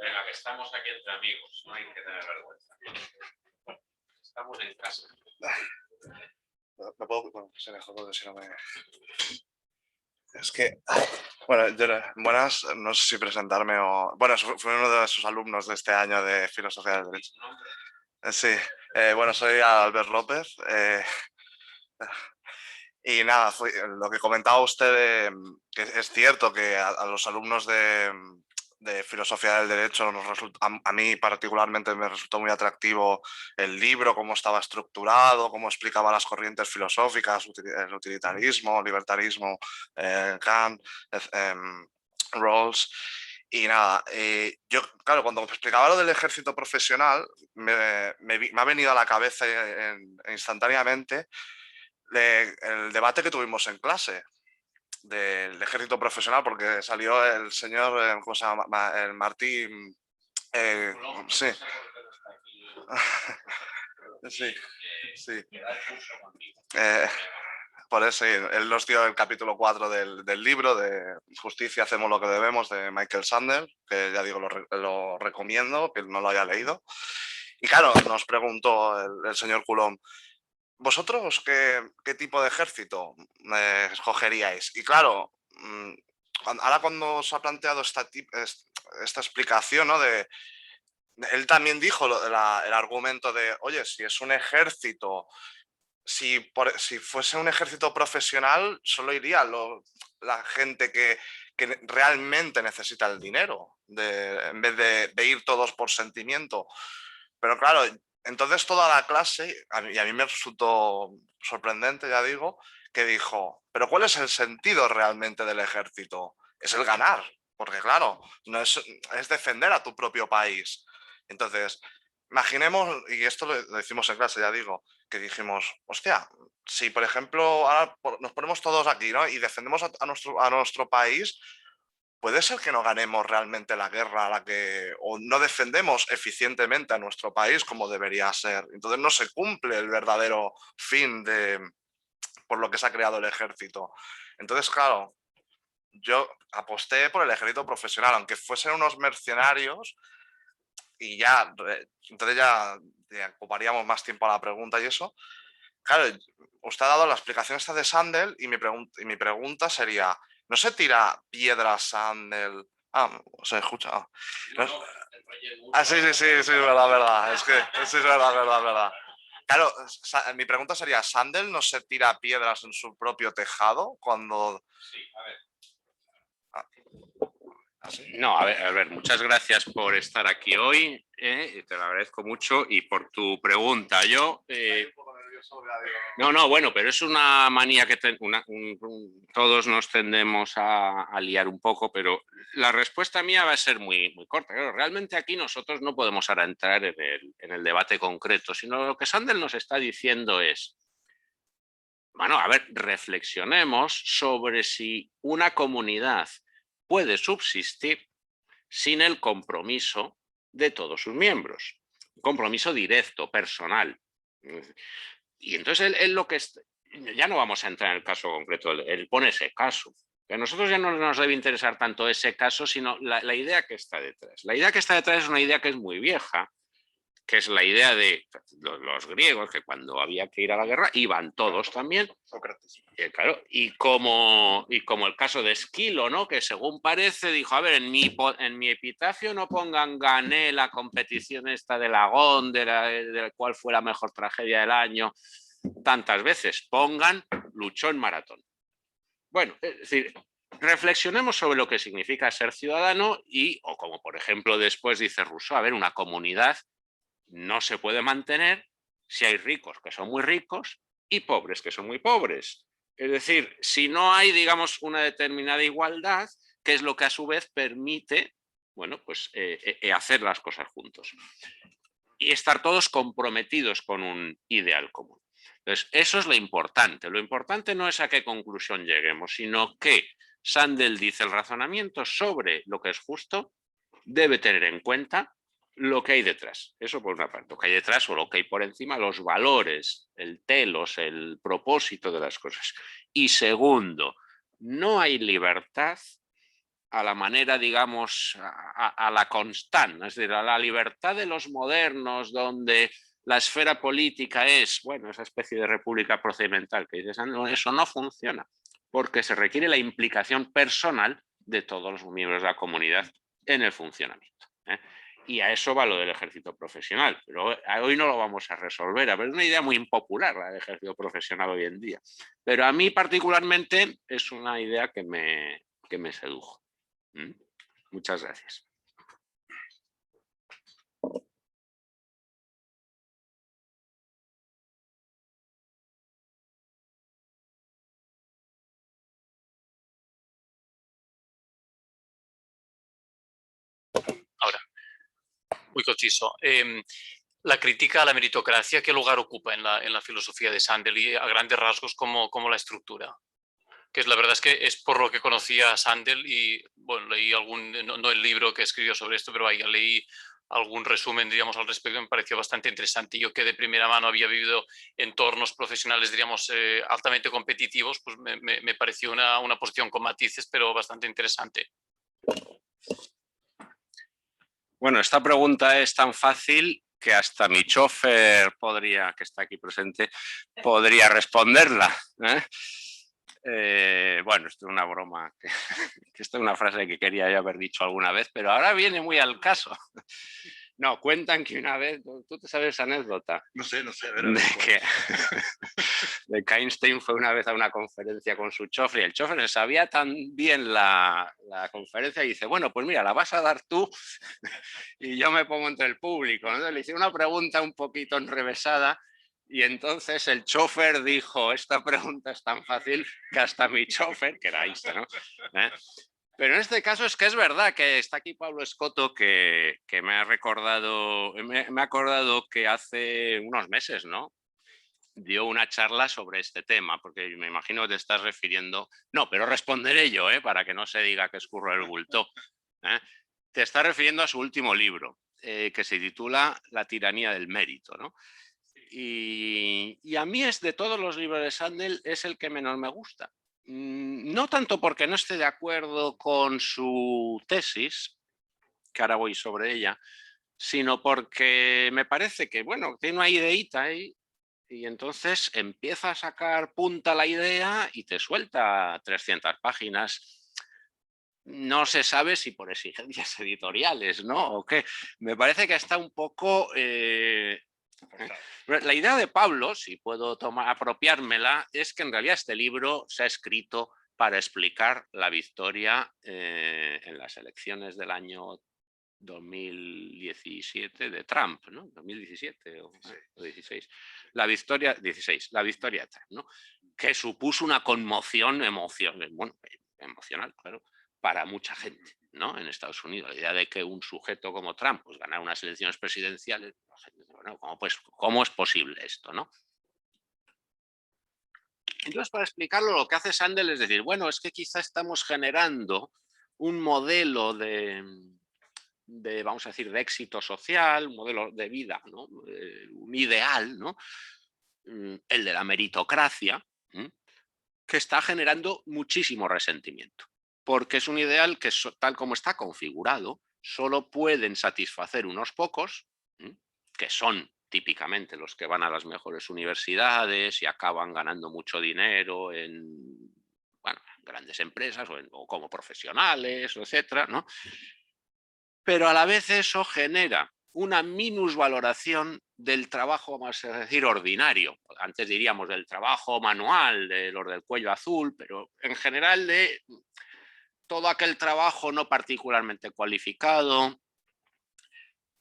Venga, que estamos aquí entre amigos, no hay que tener vergüenza. Estamos en casa. No puedo, bueno, se me jodó si no me... Es que, bueno, buenas, no sé si presentarme o... Bueno, fui uno de sus alumnos de este año de Filosofía del Derecho. Sí, bueno, soy Albert López. Y nada, lo que comentaba usted, que es cierto que a los alumnos de Filosofía del Derecho a mí particularmente me resultó muy atractivo el libro, cómo estaba estructurado, cómo explicaba las corrientes filosóficas, el utilitarismo, libertarismo, Kant, Rawls. Y nada, yo, claro, cuando me explicaba lo del ejército profesional, me ha venido a la cabeza instantáneamente el debate que tuvimos en clase del ejército profesional, porque salió el señor, ¿cómo se llama? El Martín. eh, sí. Sí, sí. Por eso, sí, él nos dio el capítulo 4 del libro de Justicia, hacemos lo que debemos, de Michael Sandel, que ya digo, lo recomiendo, que no lo haya leído. Y claro, nos preguntó el señor Coulomb, ¿vosotros qué tipo de ejército escogeríais? Y claro, ahora cuando os ha planteado esta explicación, ¿no? Él también dijo el argumento de, oye, si es un ejército, si fuese un ejército profesional, solo iría la gente que realmente necesita el dinero, en vez de ir todos por sentimiento. Pero claro, entonces toda la clase, y a mí me resultó sorprendente, ya digo, que dijo, pero ¿cuál es el sentido realmente del ejército? Es el ganar, porque claro, no es defender a tu propio país. Entonces, imaginemos, y esto lo decimos en clase, ya digo, que dijimos, hostia, si por ejemplo ahora nos ponemos todos aquí, ¿no? Y defendemos a nuestro país, puede ser que no ganemos realmente la guerra o no defendemos eficientemente a nuestro país como debería ser. Entonces no se cumple el verdadero fin por lo que se ha creado el ejército. Entonces, claro, yo aposté por el ejército profesional, aunque fuesen unos mercenarios, y ya, entonces ya ocuparíamos más tiempo a la pregunta y eso. Claro, usted ha dado la explicación esta de Sandel y mi pregunta sería, ¿no se tira piedra Sandel? Ah, se escucha. Sí, sí, sí, sí, verdad, verdad. Es que sí, es verdad, verdad, verdad. Claro, mi pregunta sería, ¿Sandel no se tira piedras en su propio tejado cuando... No, a ver, muchas gracias por estar aquí hoy, te lo agradezco mucho y por tu pregunta. No, bueno, pero es una manía que todos nos tendemos a liar un poco, pero la respuesta mía va a ser muy, muy corta. Claro, realmente aquí nosotros no podemos ahora entrar en el debate concreto, sino lo que Sandel nos está diciendo es, bueno, a ver, reflexionemos sobre si una comunidad puede subsistir sin el compromiso de todos sus miembros. Un compromiso directo, personal. Y entonces él lo que ya no vamos a entrar en el caso concreto, él pone ese caso. A nosotros ya no nos debe interesar tanto ese caso, sino la idea que está detrás. La idea que está detrás es una idea que es muy vieja, que es la idea de los griegos, que cuando había que ir a la guerra iban todos también. Claro, y como el caso de Esquilo, ¿no? Que según parece dijo, a ver, en mi epitafio no pongan gané la competición esta de Lagón, de cuál fue la mejor tragedia del año, tantas veces, pongan luchó en maratón. Bueno, es decir, reflexionemos sobre lo que significa ser ciudadano o como por ejemplo después dice Rousseau, a ver, una comunidad no se puede mantener si hay ricos que son muy ricos y pobres que son muy pobres. Es decir, si no hay, digamos, una determinada igualdad, que es lo que a su vez permite, bueno, pues hacer las cosas juntos y estar todos comprometidos con un ideal común. Entonces, eso es lo importante. Lo importante no es a qué conclusión lleguemos, sino que Sandel dice el razonamiento sobre lo que es justo debe tener en cuenta lo que hay detrás. Eso por una parte, lo que hay detrás o lo que hay por encima, los valores, el telos, el propósito de las cosas. Y segundo, no hay libertad a la manera, digamos, a la constante, es decir, a la libertad de los modernos, donde la esfera política es, bueno, esa especie de república procedimental que dices, no, eso no funciona, porque se requiere la implicación personal de todos los miembros de la comunidad en el funcionamiento. Y a eso va lo del ejército profesional, pero hoy no lo vamos a resolver. A ver, es una idea muy impopular la del ejército profesional hoy en día, pero a mí particularmente es una idea que me sedujo. Muchas gracias. muy conciso. La crítica a la meritocracia, ¿qué lugar ocupa en la filosofía de Sandel y a grandes rasgos cómo la estructura? Que la verdad es que es por lo que conocía a Sandel y bueno, leí no el libro que escribió sobre esto, pero vaya, leí algún resumen, diríamos, al respecto, me pareció bastante interesante. Yo que de primera mano había vivido entornos profesionales, diríamos, altamente competitivos, pues me pareció una posición con matices, pero bastante interesante. Bueno, esta pregunta es tan fácil que hasta mi chofer que está aquí presente, podría responderla. Bueno, esto es una broma, que esto es una frase que quería yo haber dicho alguna vez, pero ahora viene muy al caso. No, cuentan que una vez, ¿tú te sabes esa anécdota? No sé, a ver. De que Einstein fue una vez a una conferencia con su chofer y el chofer sabía tan bien la conferencia y dice, bueno, pues mira, la vas a dar tú y yo me pongo entre el público. Entonces le hice una pregunta un poquito enrevesada y entonces el chofer dijo, esta pregunta es tan fácil que hasta mi chofer, que era Einstein, ¿no? Pero en este caso es que es verdad que está aquí Pablo Escoto, que me ha recordado, me ha acordado que hace unos meses, ¿no?, dio una charla sobre este tema, porque me imagino que te estás refiriendo... No, pero responderé yo, para que no se diga que escurro el bulto. Te estás refiriendo a su último libro, que se titula La tiranía del mérito, ¿no? Y a mí de todos los libros de Sandel es el que menos me gusta. No tanto porque no esté de acuerdo con su tesis, que ahora voy sobre ella, sino porque me parece que, bueno, tiene una ideita ahí y entonces empieza a sacar punta la idea y te suelta 300 páginas. No se sabe si por exigencias editoriales, ¿no? O qué. Me parece que está un poco... La idea de Pablo, si puedo apropiármela, es que en realidad este libro se ha escrito para explicar la victoria en las elecciones del año 2017 de Trump, ¿no? 2017 o 16. La victoria de Trump, ¿no?, que supuso una conmoción emocional, claro, para mucha gente, ¿no?, en Estados Unidos. La idea de que un sujeto como Trump pues ganara unas elecciones presidenciales, bueno, ¿cómo es posible esto, no? Entonces, para explicarlo, lo que hace Sandel es decir, bueno, es que quizá estamos generando un modelo de, vamos a decir, de éxito social, un modelo de vida, ¿no?, un ideal, ¿no?, el de la meritocracia, que está generando muchísimo resentimiento, porque es un ideal que, tal como está configurado, solo pueden satisfacer unos pocos, que son típicamente los que van a las mejores universidades y acaban ganando mucho dinero en, bueno, grandes empresas o como profesionales, etcétera, ¿no? Pero a la vez eso genera una minusvaloración del trabajo, vamos a decir, ordinario. Antes diríamos del trabajo manual, de los del cuello azul, pero en general de todo aquel trabajo no particularmente cualificado,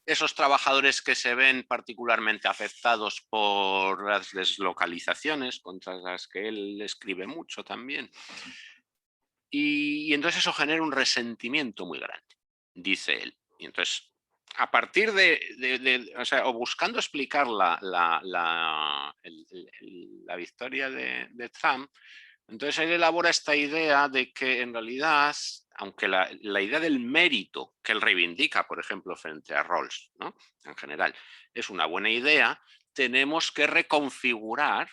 esos trabajadores que se ven particularmente afectados por las deslocalizaciones, contra las que él escribe mucho también. Y entonces eso genera un resentimiento muy grande, dice él. Y entonces, a partir o buscando explicar la victoria de Trump, entonces él elabora esta idea de que en realidad, aunque la idea del mérito que él reivindica, por ejemplo, frente a Rawls, ¿no?, en general, es una buena idea, tenemos que reconfigurar,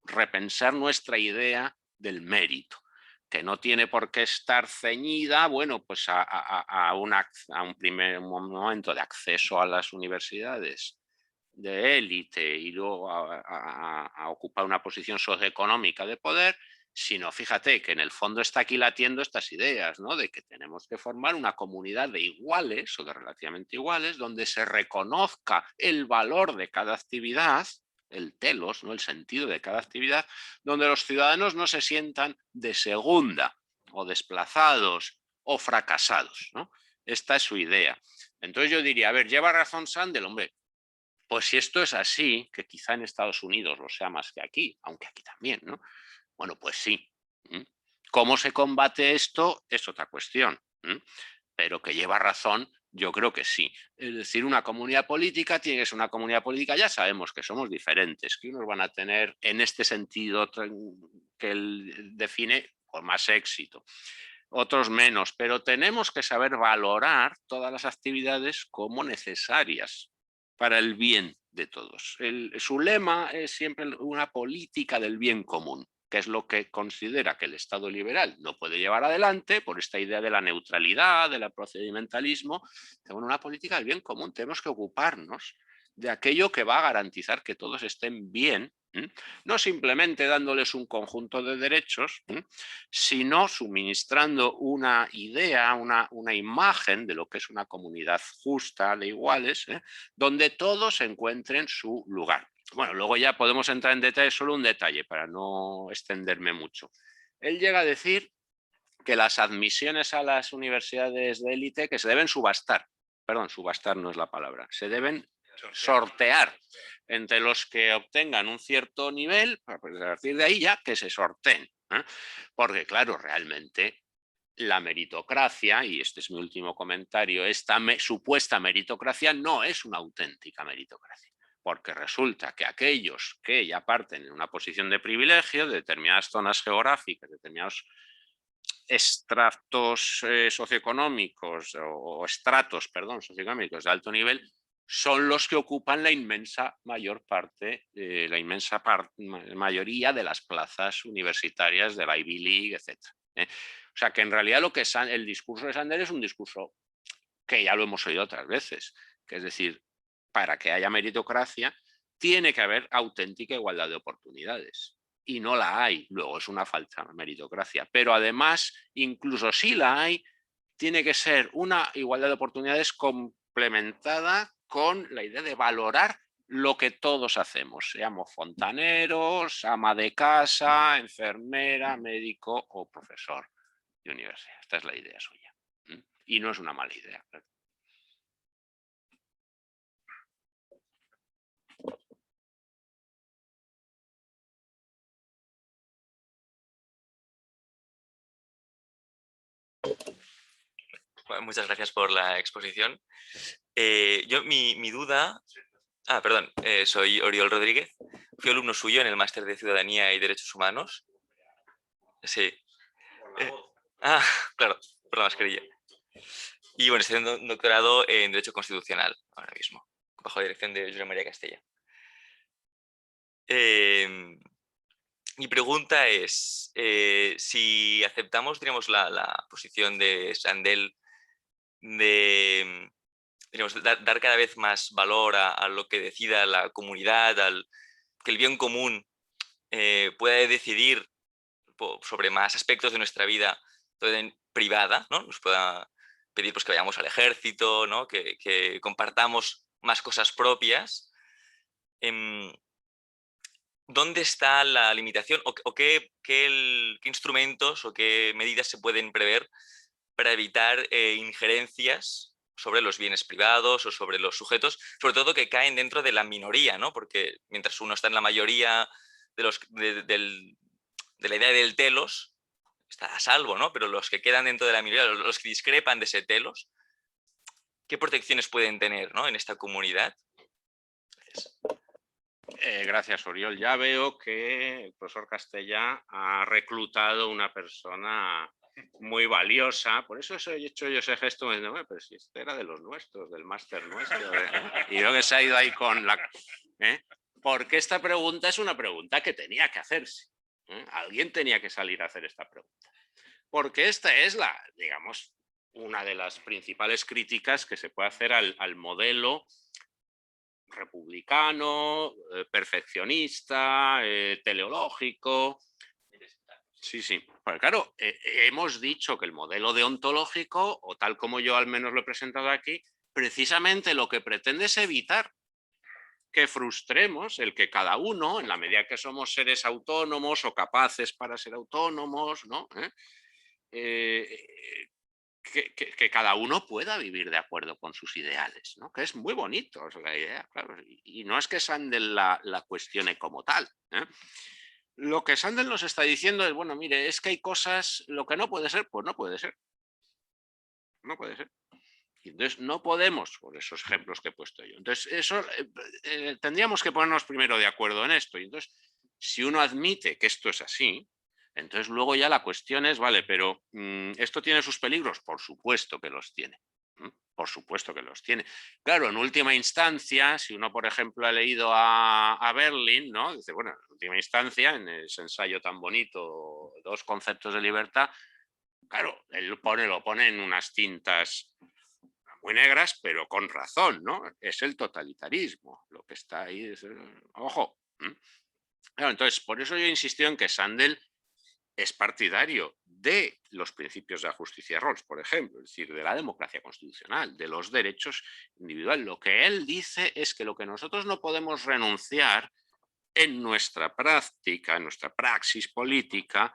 repensar nuestra idea del mérito, que no tiene por qué estar ceñida, bueno, pues a un primer momento de acceso a las universidades de élite y luego a ocupar una posición socioeconómica de poder, sino fíjate que en el fondo está aquí latiendo estas ideas, ¿no?, de que tenemos que formar una comunidad de iguales o de relativamente iguales, donde se reconozca el valor de cada actividad, el telos, ¿no?, el sentido de cada actividad, donde los ciudadanos no se sientan de segunda o desplazados o fracasados, ¿no? Esta es su idea. Entonces yo diría, a ver, ¿lleva razón Sandel? Hombre, pues si esto es así, que quizá en Estados Unidos lo sea más que aquí, aunque aquí también, ¿no? Bueno, pues sí. ¿Cómo se combate esto? Es otra cuestión. Pero que lleva razón, Yo creo que sí. Es decir, una comunidad política tiene que ser una comunidad política, ya sabemos que somos diferentes, que unos van a tener en este sentido que él define con más éxito, otros menos, pero tenemos que saber valorar todas las actividades como necesarias para el bien de todos. Su lema es siempre una política del bien común, que es lo que considera que el Estado liberal no puede llevar adelante por esta idea de la neutralidad, del procedimentalismo. Tenemos una política del bien común, tenemos que ocuparnos de aquello que va a garantizar que todos estén bien, no simplemente dándoles un conjunto de derechos, sino suministrando una idea, una imagen de lo que es una comunidad justa de iguales, donde todos encuentren su lugar. Bueno, luego ya podemos entrar en detalle, solo un detalle para no extenderme mucho. Él llega a decir que las admisiones a las universidades de élite que se deben subastar, perdón, subastar no es la palabra, se deben sortear entre los que obtengan un cierto nivel, a partir de ahí ya que se sorteen, porque claro, realmente la meritocracia, y este es mi último comentario, esta supuesta meritocracia no es una auténtica meritocracia, porque resulta que aquellos que ya parten en una posición de privilegio, de determinadas zonas geográficas, determinados estratos socioeconómicos o estratos, perdón, socioeconómicos de alto nivel, son los que ocupan la inmensa mayoría de las plazas universitarias de la Ivy League, etc. O sea que en realidad lo que el discurso de Sandel es un discurso que ya lo hemos oído otras veces, que es decir, para que haya meritocracia tiene que haber auténtica igualdad de oportunidades. Y no la hay, luego es una falsa meritocracia. Pero además, incluso si la hay, tiene que ser una igualdad de oportunidades complementada con la idea de valorar lo que todos hacemos, seamos fontaneros, ama de casa, enfermera, médico o profesor de universidad. Esta es la idea suya. Y no es una mala idea. Bueno, muchas gracias por la exposición. Mi duda... perdón, soy Oriol Rodríguez. Fui alumno suyo en el máster de Ciudadanía y Derechos Humanos. Sí. Claro, por la mascarilla. Y bueno, estoy haciendo un doctorado en Derecho Constitucional ahora mismo, bajo la dirección de Josep María Castella. Mi pregunta es, si aceptamos, digamos, la posición de Sandel de, digamos, dar cada vez más valor a lo que decida la comunidad, que el bien común pueda decidir sobre más aspectos de nuestra vida privada, ¿no? Nos pueda pedir pues, que vayamos al ejército, ¿no? que compartamos más cosas propias. ¿Dónde está la limitación o qué instrumentos o qué medidas se pueden prever para evitar injerencias sobre los bienes privados o sobre los sujetos, sobre todo que caen dentro de la minoría, ¿no? Porque mientras uno está en la mayoría de la idea del telos, está a salvo, ¿no? Pero los que quedan dentro de la minoría, los que discrepan de ese telos, ¿qué protecciones pueden tener, ¿no? en esta comunidad? Gracias. Gracias, Oriol. Ya veo que el profesor Castella ha reclutado una persona muy valiosa. Por eso he hecho yo ese gesto, pero si este era de los nuestros, del máster nuestro. Y yo que se ha ido ahí con la... Porque esta pregunta es una pregunta que tenía que hacerse. Alguien tenía que salir a hacer esta pregunta. Porque esta es digamos, una de las principales críticas que se puede hacer al modelo republicano, perfeccionista, teleológico. Sí, sí. Pues claro, hemos dicho que el modelo deontológico, o tal como yo al menos lo he presentado aquí, precisamente lo que pretende es evitar que frustremos el que cada uno, en la medida que somos seres autónomos o capaces para ser autónomos, ¿no? Que cada uno pueda vivir de acuerdo con sus ideales, ¿no? Que es muy bonito, o sea, la idea, claro. Y no es que Sandel la cuestione como tal. Lo que Sandel nos está diciendo es, bueno, mire, es que hay cosas, lo que no puede ser, pues no puede ser. No puede ser. Y entonces no podemos, por esos ejemplos que he puesto yo. Entonces, eso tendríamos que ponernos primero de acuerdo en esto. Y entonces, si uno admite que esto es así, entonces luego ya la cuestión es, vale, pero ¿esto tiene sus peligros? Por supuesto que los tiene. Por supuesto que los tiene. Claro, en última instancia, si uno, por ejemplo, ha leído a Berlin, ¿no? Dice, bueno, en última instancia, en ese ensayo tan bonito, Dos conceptos de libertad, claro, él lo pone en unas tintas muy negras, pero con razón, ¿no? Es el totalitarismo. Lo que está ahí es ojo. Claro, entonces, por eso yo he insistido en que Sandel es partidario de los principios de la justicia de Rawls, por ejemplo, es decir, de la democracia constitucional, de los derechos individuales. Lo que él dice es que lo que nosotros no podemos renunciar en nuestra práctica, en nuestra praxis política,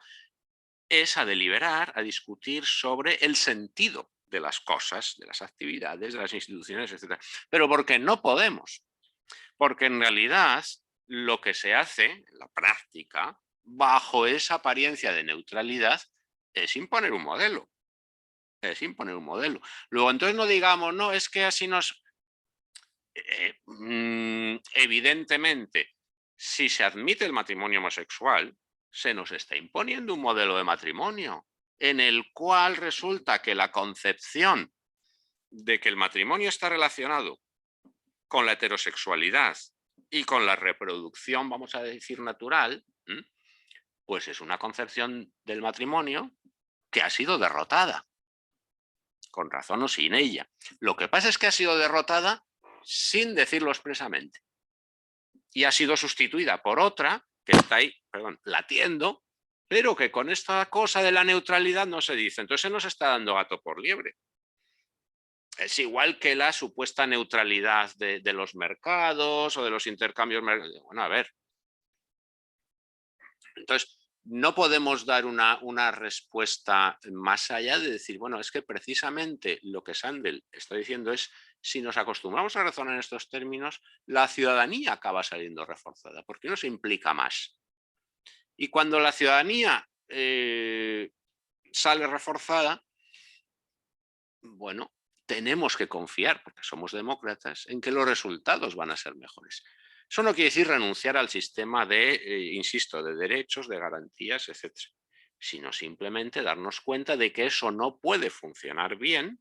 es a deliberar, a discutir sobre el sentido de las cosas, de las actividades, de las instituciones, etc. Pero porque no podemos. Porque en realidad lo que se hace en la práctica, bajo esa apariencia de neutralidad, es imponer un modelo. Es imponer un modelo. Luego, entonces no digamos, no, es que así nos... evidentemente, si se admite el matrimonio homosexual, se nos está imponiendo un modelo de matrimonio en el cual resulta que la concepción de que el matrimonio está relacionado con la heterosexualidad y con la reproducción, vamos a decir, natural, pues es una concepción del matrimonio que ha sido derrotada, con razón o sin ella. Lo que pasa es que ha sido derrotada sin decirlo expresamente y ha sido sustituida por otra que está ahí, latiendo, pero que con esta cosa de la neutralidad no se dice. Entonces se nos está dando gato por liebre. Es igual que la supuesta neutralidad de los mercados o de los intercambios. Bueno, a ver. Entonces, no podemos dar una respuesta más allá de decir, bueno, es que precisamente lo que Sandel está diciendo es, si nos acostumbramos a razonar en estos términos, la ciudadanía acaba saliendo reforzada, porque no se implica más. Y cuando la ciudadanía sale reforzada, bueno, tenemos que confiar, porque somos demócratas, en que los resultados van a ser mejores. Eso no quiere decir renunciar al sistema de, insisto, de derechos, de garantías, etc., sino simplemente darnos cuenta de que eso no puede funcionar bien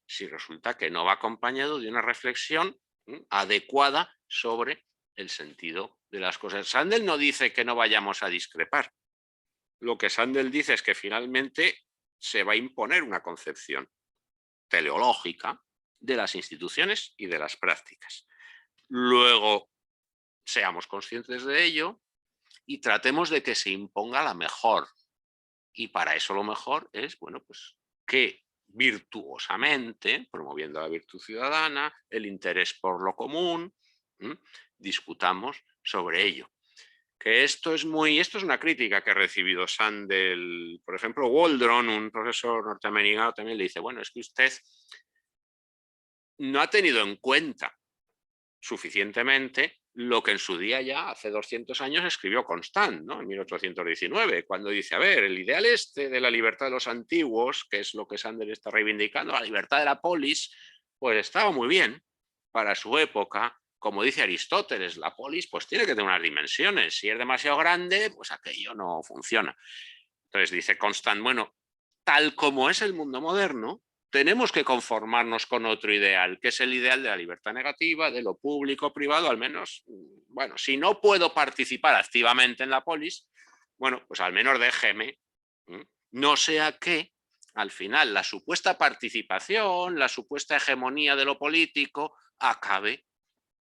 si resulta que no va acompañado de una reflexión adecuada sobre el sentido de las cosas. Sandel no dice que no vayamos a discrepar. Lo que Sandel dice es que finalmente se va a imponer una concepción teleológica de las instituciones y de las prácticas. Luego, seamos conscientes de ello y tratemos de que se imponga la mejor. Y para eso lo mejor es, bueno, pues que virtuosamente, promoviendo la virtud ciudadana, el interés por lo común, discutamos sobre ello. Que esto es una crítica que ha recibido Sandel, por ejemplo, Waldron, un profesor norteamericano, también le dice, bueno, es que usted no ha tenido en cuenta suficientemente lo que en su día ya hace 200 años escribió Constant, ¿no? En 1819, cuando dice, a ver, el ideal este de la libertad de los antiguos, que es lo que Sandel está reivindicando, la libertad de la polis, pues estaba muy bien para su época. Como dice Aristóteles, la polis pues tiene que tener unas dimensiones. Si es demasiado grande, pues aquello no funciona. Entonces dice Constant, bueno, tal como es el mundo moderno, tenemos que conformarnos con otro ideal, que es el ideal de la libertad negativa, de lo público, privado, al menos, bueno, si no puedo participar activamente en la polis, bueno, pues al menos déjeme, no sea que al final la supuesta participación, la supuesta hegemonía de lo político acabe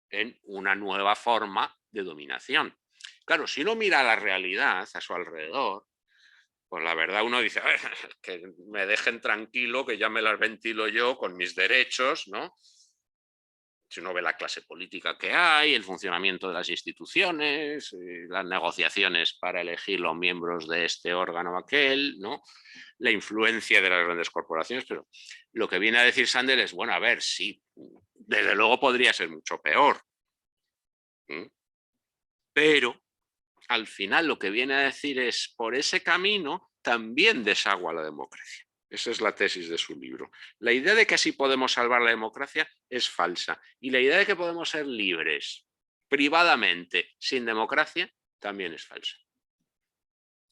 en una nueva forma de dominación. Claro, si uno mira la realidad a su alrededor, pues la verdad uno dice, que me dejen tranquilo, que ya me las ventilo yo con mis derechos, ¿no? Si uno ve la clase política que hay, el funcionamiento de las instituciones, las negociaciones para elegir los miembros de este órgano o aquel, ¿no? La influencia de las grandes corporaciones, pero lo que viene a decir Sandel es, bueno, a ver, sí, desde luego podría ser mucho peor, pero al final lo que viene a decir es, por ese camino también desagua la democracia. Esa es la tesis de su libro. La idea de que así podemos salvar la democracia es falsa. Y la idea de que podemos ser libres privadamente sin democracia también es falsa.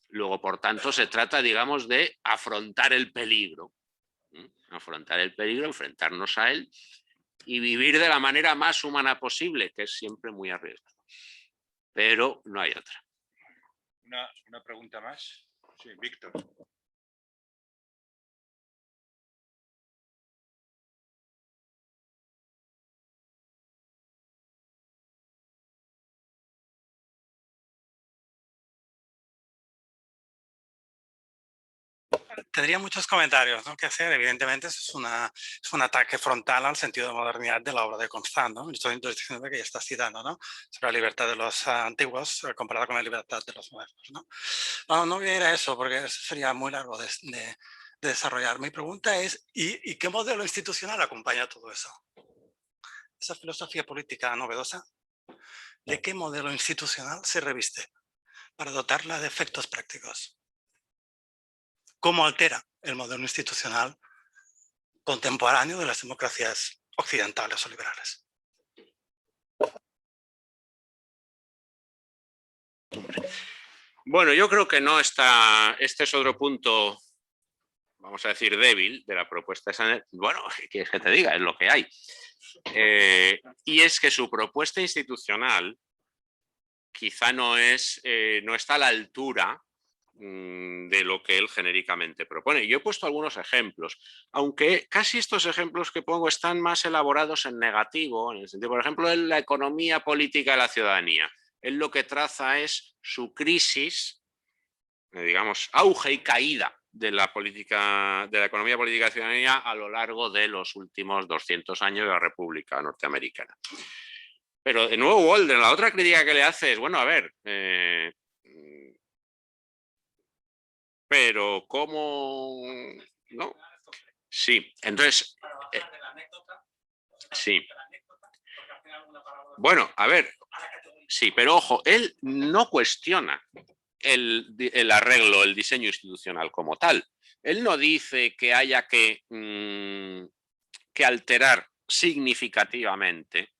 Luego, por tanto, se trata, digamos, de afrontar el peligro. Afrontar el peligro, enfrentarnos a él y vivir de la manera más humana posible, que es siempre muy arriesgado. Pero no hay otra. Una pregunta más. Sí, Víctor. Tendría muchos comentarios, ¿no?, que hacer. Evidentemente es un ataque frontal al sentido de modernidad de la obra de Constant, ¿no? Estoy diciendo que ya está citando, ¿no?, sobre la libertad de los antiguos comparada con la libertad de los modernos, ¿no? No voy a ir a eso porque eso sería muy largo de desarrollar. Mi pregunta es, ¿y qué modelo institucional acompaña todo eso? Esa filosofía política novedosa, ¿de qué modelo institucional se reviste para dotarla de efectos prácticos? ¿Cómo altera el modelo institucional contemporáneo de las democracias occidentales o liberales? Bueno, yo creo que no está... Este es otro punto, vamos a decir, débil de la propuesta de Sandel. Bueno, ¿qué quieres que te diga? Es lo que hay. Y es que su propuesta institucional quizá no está a la altura de lo que él genéricamente propone. Yo he puesto algunos ejemplos, aunque casi estos ejemplos que pongo están más elaborados en negativo, en el sentido, por ejemplo, en la economía política de la ciudadanía. Él lo que traza es su crisis, digamos, auge y caída de la economía política de la ciudadanía a lo largo de los últimos 200 años de la República Norteamericana. Pero de nuevo Walden, la otra crítica que le hace es, bueno, a ver, pero ¿cómo? ¿No? Sí, entonces... sí. Bueno, a ver, sí, pero ojo, él no cuestiona el arreglo, el diseño institucional como tal. Él no dice que haya que alterar significativamente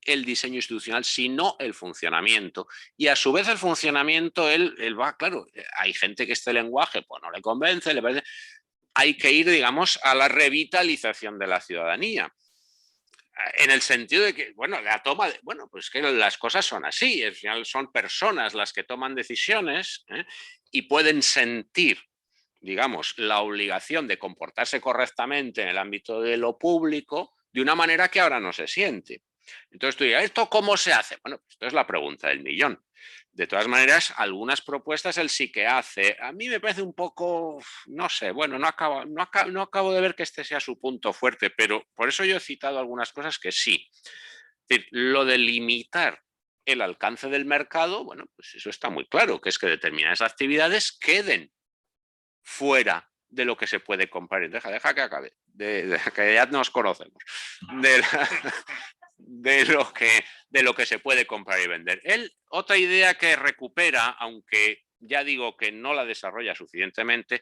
el diseño institucional, sino el funcionamiento. Y a su vez el funcionamiento, él va, claro, hay gente que este lenguaje pues no le convence, le parece, hay que ir, digamos, a la revitalización de la ciudadanía. En el sentido de que, bueno, la toma de, bueno, pues que las cosas son así, al final son personas las que toman decisiones y pueden sentir, digamos, la obligación de comportarse correctamente en el ámbito de lo público de una manera que ahora no se siente. Entonces tú dirás, ¿esto cómo se hace? Bueno, esto es la pregunta del millón. De todas maneras, algunas propuestas él sí que hace. A mí me parece un poco, no sé, bueno, no acabo de ver que este sea su punto fuerte, pero por eso yo he citado algunas cosas que sí. Es decir, lo de limitar el alcance del mercado, bueno, pues eso está muy claro, que es que determinadas actividades queden fuera de lo que se puede comprar. Deja que acabe, que ya nos conocemos. De lo que se puede comprar y vender. Él, otra idea que recupera, aunque ya digo que no la desarrolla suficientemente,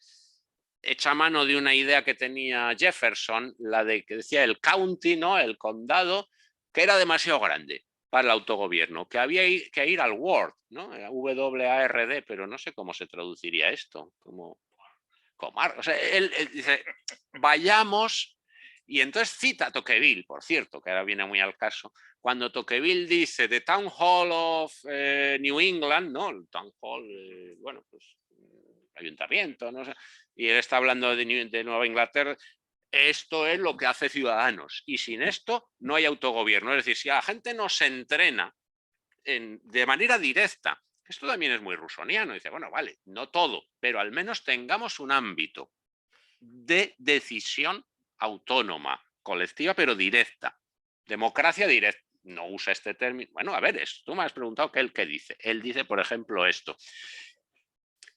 echa mano de una idea que tenía Jefferson, la de que decía el county, ¿no?, el condado, que era demasiado grande para el autogobierno, que había que ir al ward, ¿no?, W-A-R-D, pero no sé cómo se traduciría esto, como o sea, él dice, vayamos. Y entonces cita a Tocqueville, por cierto, que ahora viene muy al caso, cuando Tocqueville dice The Town Hall of New England, ¿no? El Town Hall, bueno, pues ayuntamiento, no sé, y él está hablando de Nueva Inglaterra, esto es lo que hace Ciudadanos, y sin esto no hay autogobierno. Es decir, si la gente no se entrena de manera directa, esto también es muy rusoniano, dice, bueno, vale, no todo, pero al menos tengamos un ámbito de decisión autónoma, colectiva, pero directa. Democracia directa. No usa este término. Bueno, a ver, tú me has preguntado qué dice. Él dice, por ejemplo, esto.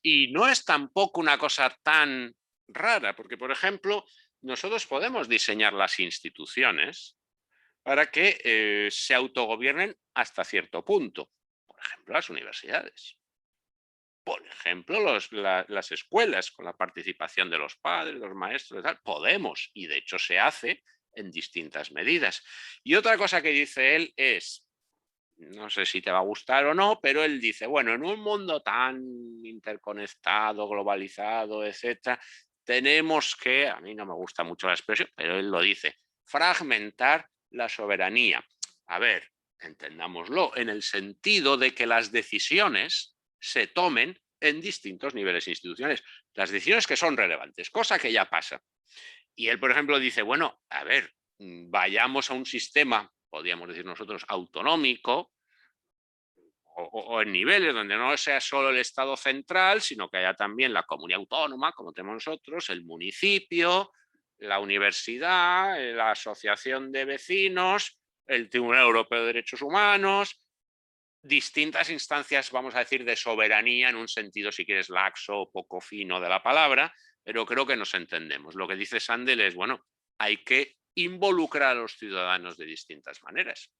Y no es tampoco una cosa tan rara, porque, por ejemplo, nosotros podemos diseñar las instituciones para que se autogobiernen hasta cierto punto. Por ejemplo, las universidades. Por ejemplo, las escuelas, con la participación de los padres, los maestros, tal, podemos, y de hecho se hace en distintas medidas. Y otra cosa que dice él es, no sé si te va a gustar o no, pero él dice, bueno, en un mundo tan interconectado, globalizado, etcétera, tenemos que, a mí no me gusta mucho la expresión, pero él lo dice, fragmentar la soberanía. A ver, entendámoslo, en el sentido de que las decisiones se tomen en distintos niveles institucionales. Las decisiones que son relevantes, cosa que ya pasa. Y él, por ejemplo, dice, bueno, a ver, vayamos a un sistema, podríamos decir nosotros, autonómico, o en niveles donde no sea solo el Estado central, sino que haya también la comunidad autónoma, como tenemos nosotros, el municipio, la universidad, la asociación de vecinos, el Tribunal Europeo de Derechos Humanos, distintas instancias, vamos a decir, de soberanía en un sentido, si quieres, laxo o poco fino de la palabra, pero creo que nos entendemos. Lo que dice Sandel es, bueno, hay que involucrar a los ciudadanos de distintas maneras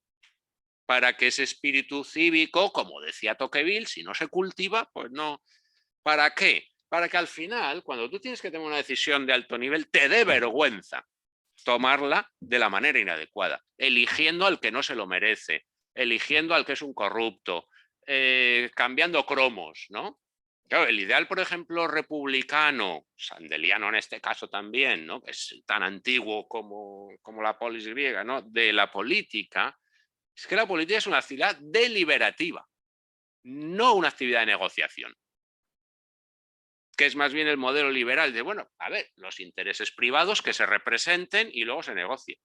para que ese espíritu cívico, como decía Tocqueville, si no se cultiva, pues no. ¿Para qué? Para que al final, cuando tú tienes que tomar una decisión de alto nivel, te dé vergüenza tomarla de la manera inadecuada, eligiendo al que no se lo merece, eligiendo al que es un corrupto, cambiando cromos, ¿no? Claro, el ideal, por ejemplo, republicano, sandeliano en este caso también, ¿no? Que es tan antiguo como la polis griega, ¿no? De la política, es que la política es una actividad deliberativa, no una actividad de negociación, que es más bien el modelo liberal de, bueno, a ver, los intereses privados que se representen y luego se negocie.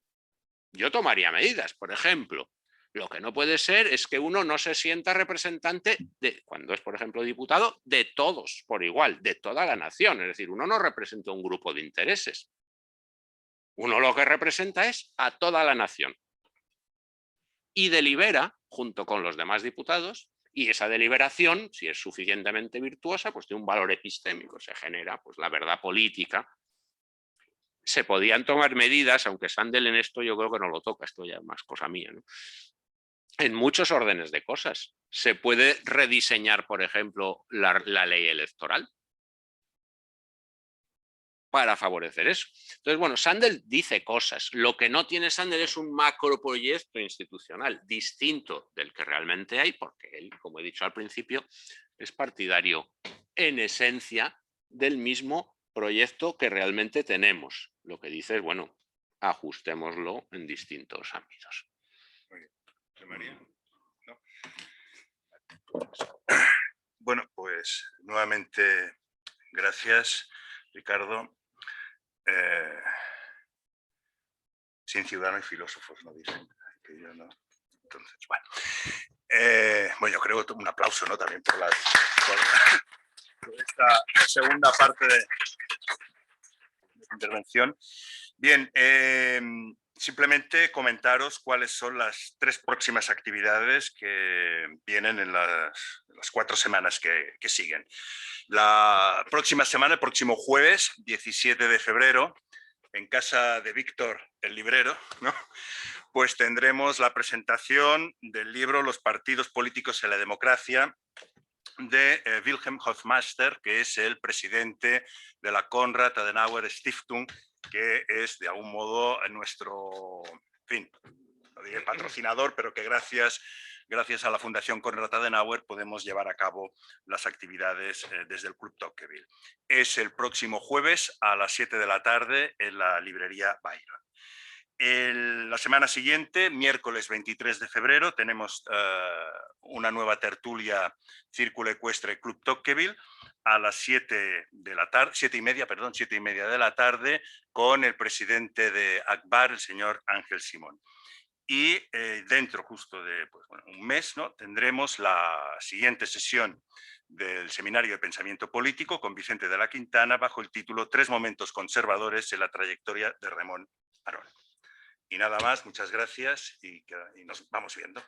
Yo tomaría medidas, por ejemplo. Lo que no puede ser es que uno no se sienta representante, cuando es, por ejemplo, diputado, de todos por igual, de toda la nación. Es decir, uno no representa un grupo de intereses. Uno lo que representa es a toda la nación. Y delibera junto con los demás diputados, y esa deliberación, si es suficientemente virtuosa, pues tiene un valor epistémico, se genera pues la verdad política. Se podían tomar medidas, aunque Sandel en esto yo creo que no lo toca, esto ya es más cosa mía, ¿no? En muchos órdenes de cosas. Se puede rediseñar, por ejemplo, la ley electoral para favorecer eso. Entonces, bueno, Sandel dice cosas. Lo que no tiene Sandel es un macroproyecto institucional distinto del que realmente hay, porque él, como he dicho al principio, es partidario en esencia del mismo proyecto que realmente tenemos. Lo que dice es, bueno, ajustémoslo en distintos ámbitos. Muy bien. María. ¿No? Bueno, pues nuevamente gracias, Ricardo. Sin ciudadanos y filósofos, no dicen. Que yo no. Entonces, bueno. Bueno, yo creo que un aplauso, ¿no? También por esta segunda parte de intervención. Bien, simplemente comentaros cuáles son las 3 próximas actividades que vienen en las 4 semanas que siguen. La próxima semana, el próximo jueves, 17 de febrero, en casa de Víctor, el librero, ¿no? Pues tendremos la presentación del libro Los partidos políticos en la democracia, de Wilhelm Hofmeister, que es el presidente de la Konrad Adenauer Stiftung, que es de algún modo nuestro, en fin, no diré patrocinador, pero que gracias a la Fundación Konrad Adenauer podemos llevar a cabo las actividades desde el Club Tocqueville. Es el próximo jueves a las 7 de la tarde en la librería Byron. La semana siguiente, miércoles 23 de febrero, tenemos una nueva tertulia Círculo Ecuestre Club Tocqueville a las 7 de la tarde, 7:30 de la tarde, con el presidente de ACBAR, el señor Ángel Simón. Y dentro justo de pues, bueno, un mes, ¿no? Tendremos la siguiente sesión del Seminario de Pensamiento Político con Vicente de la Quintana bajo el título 3 momentos conservadores en la trayectoria de Ramón Aron. Y nada más, muchas gracias y nos vamos viendo.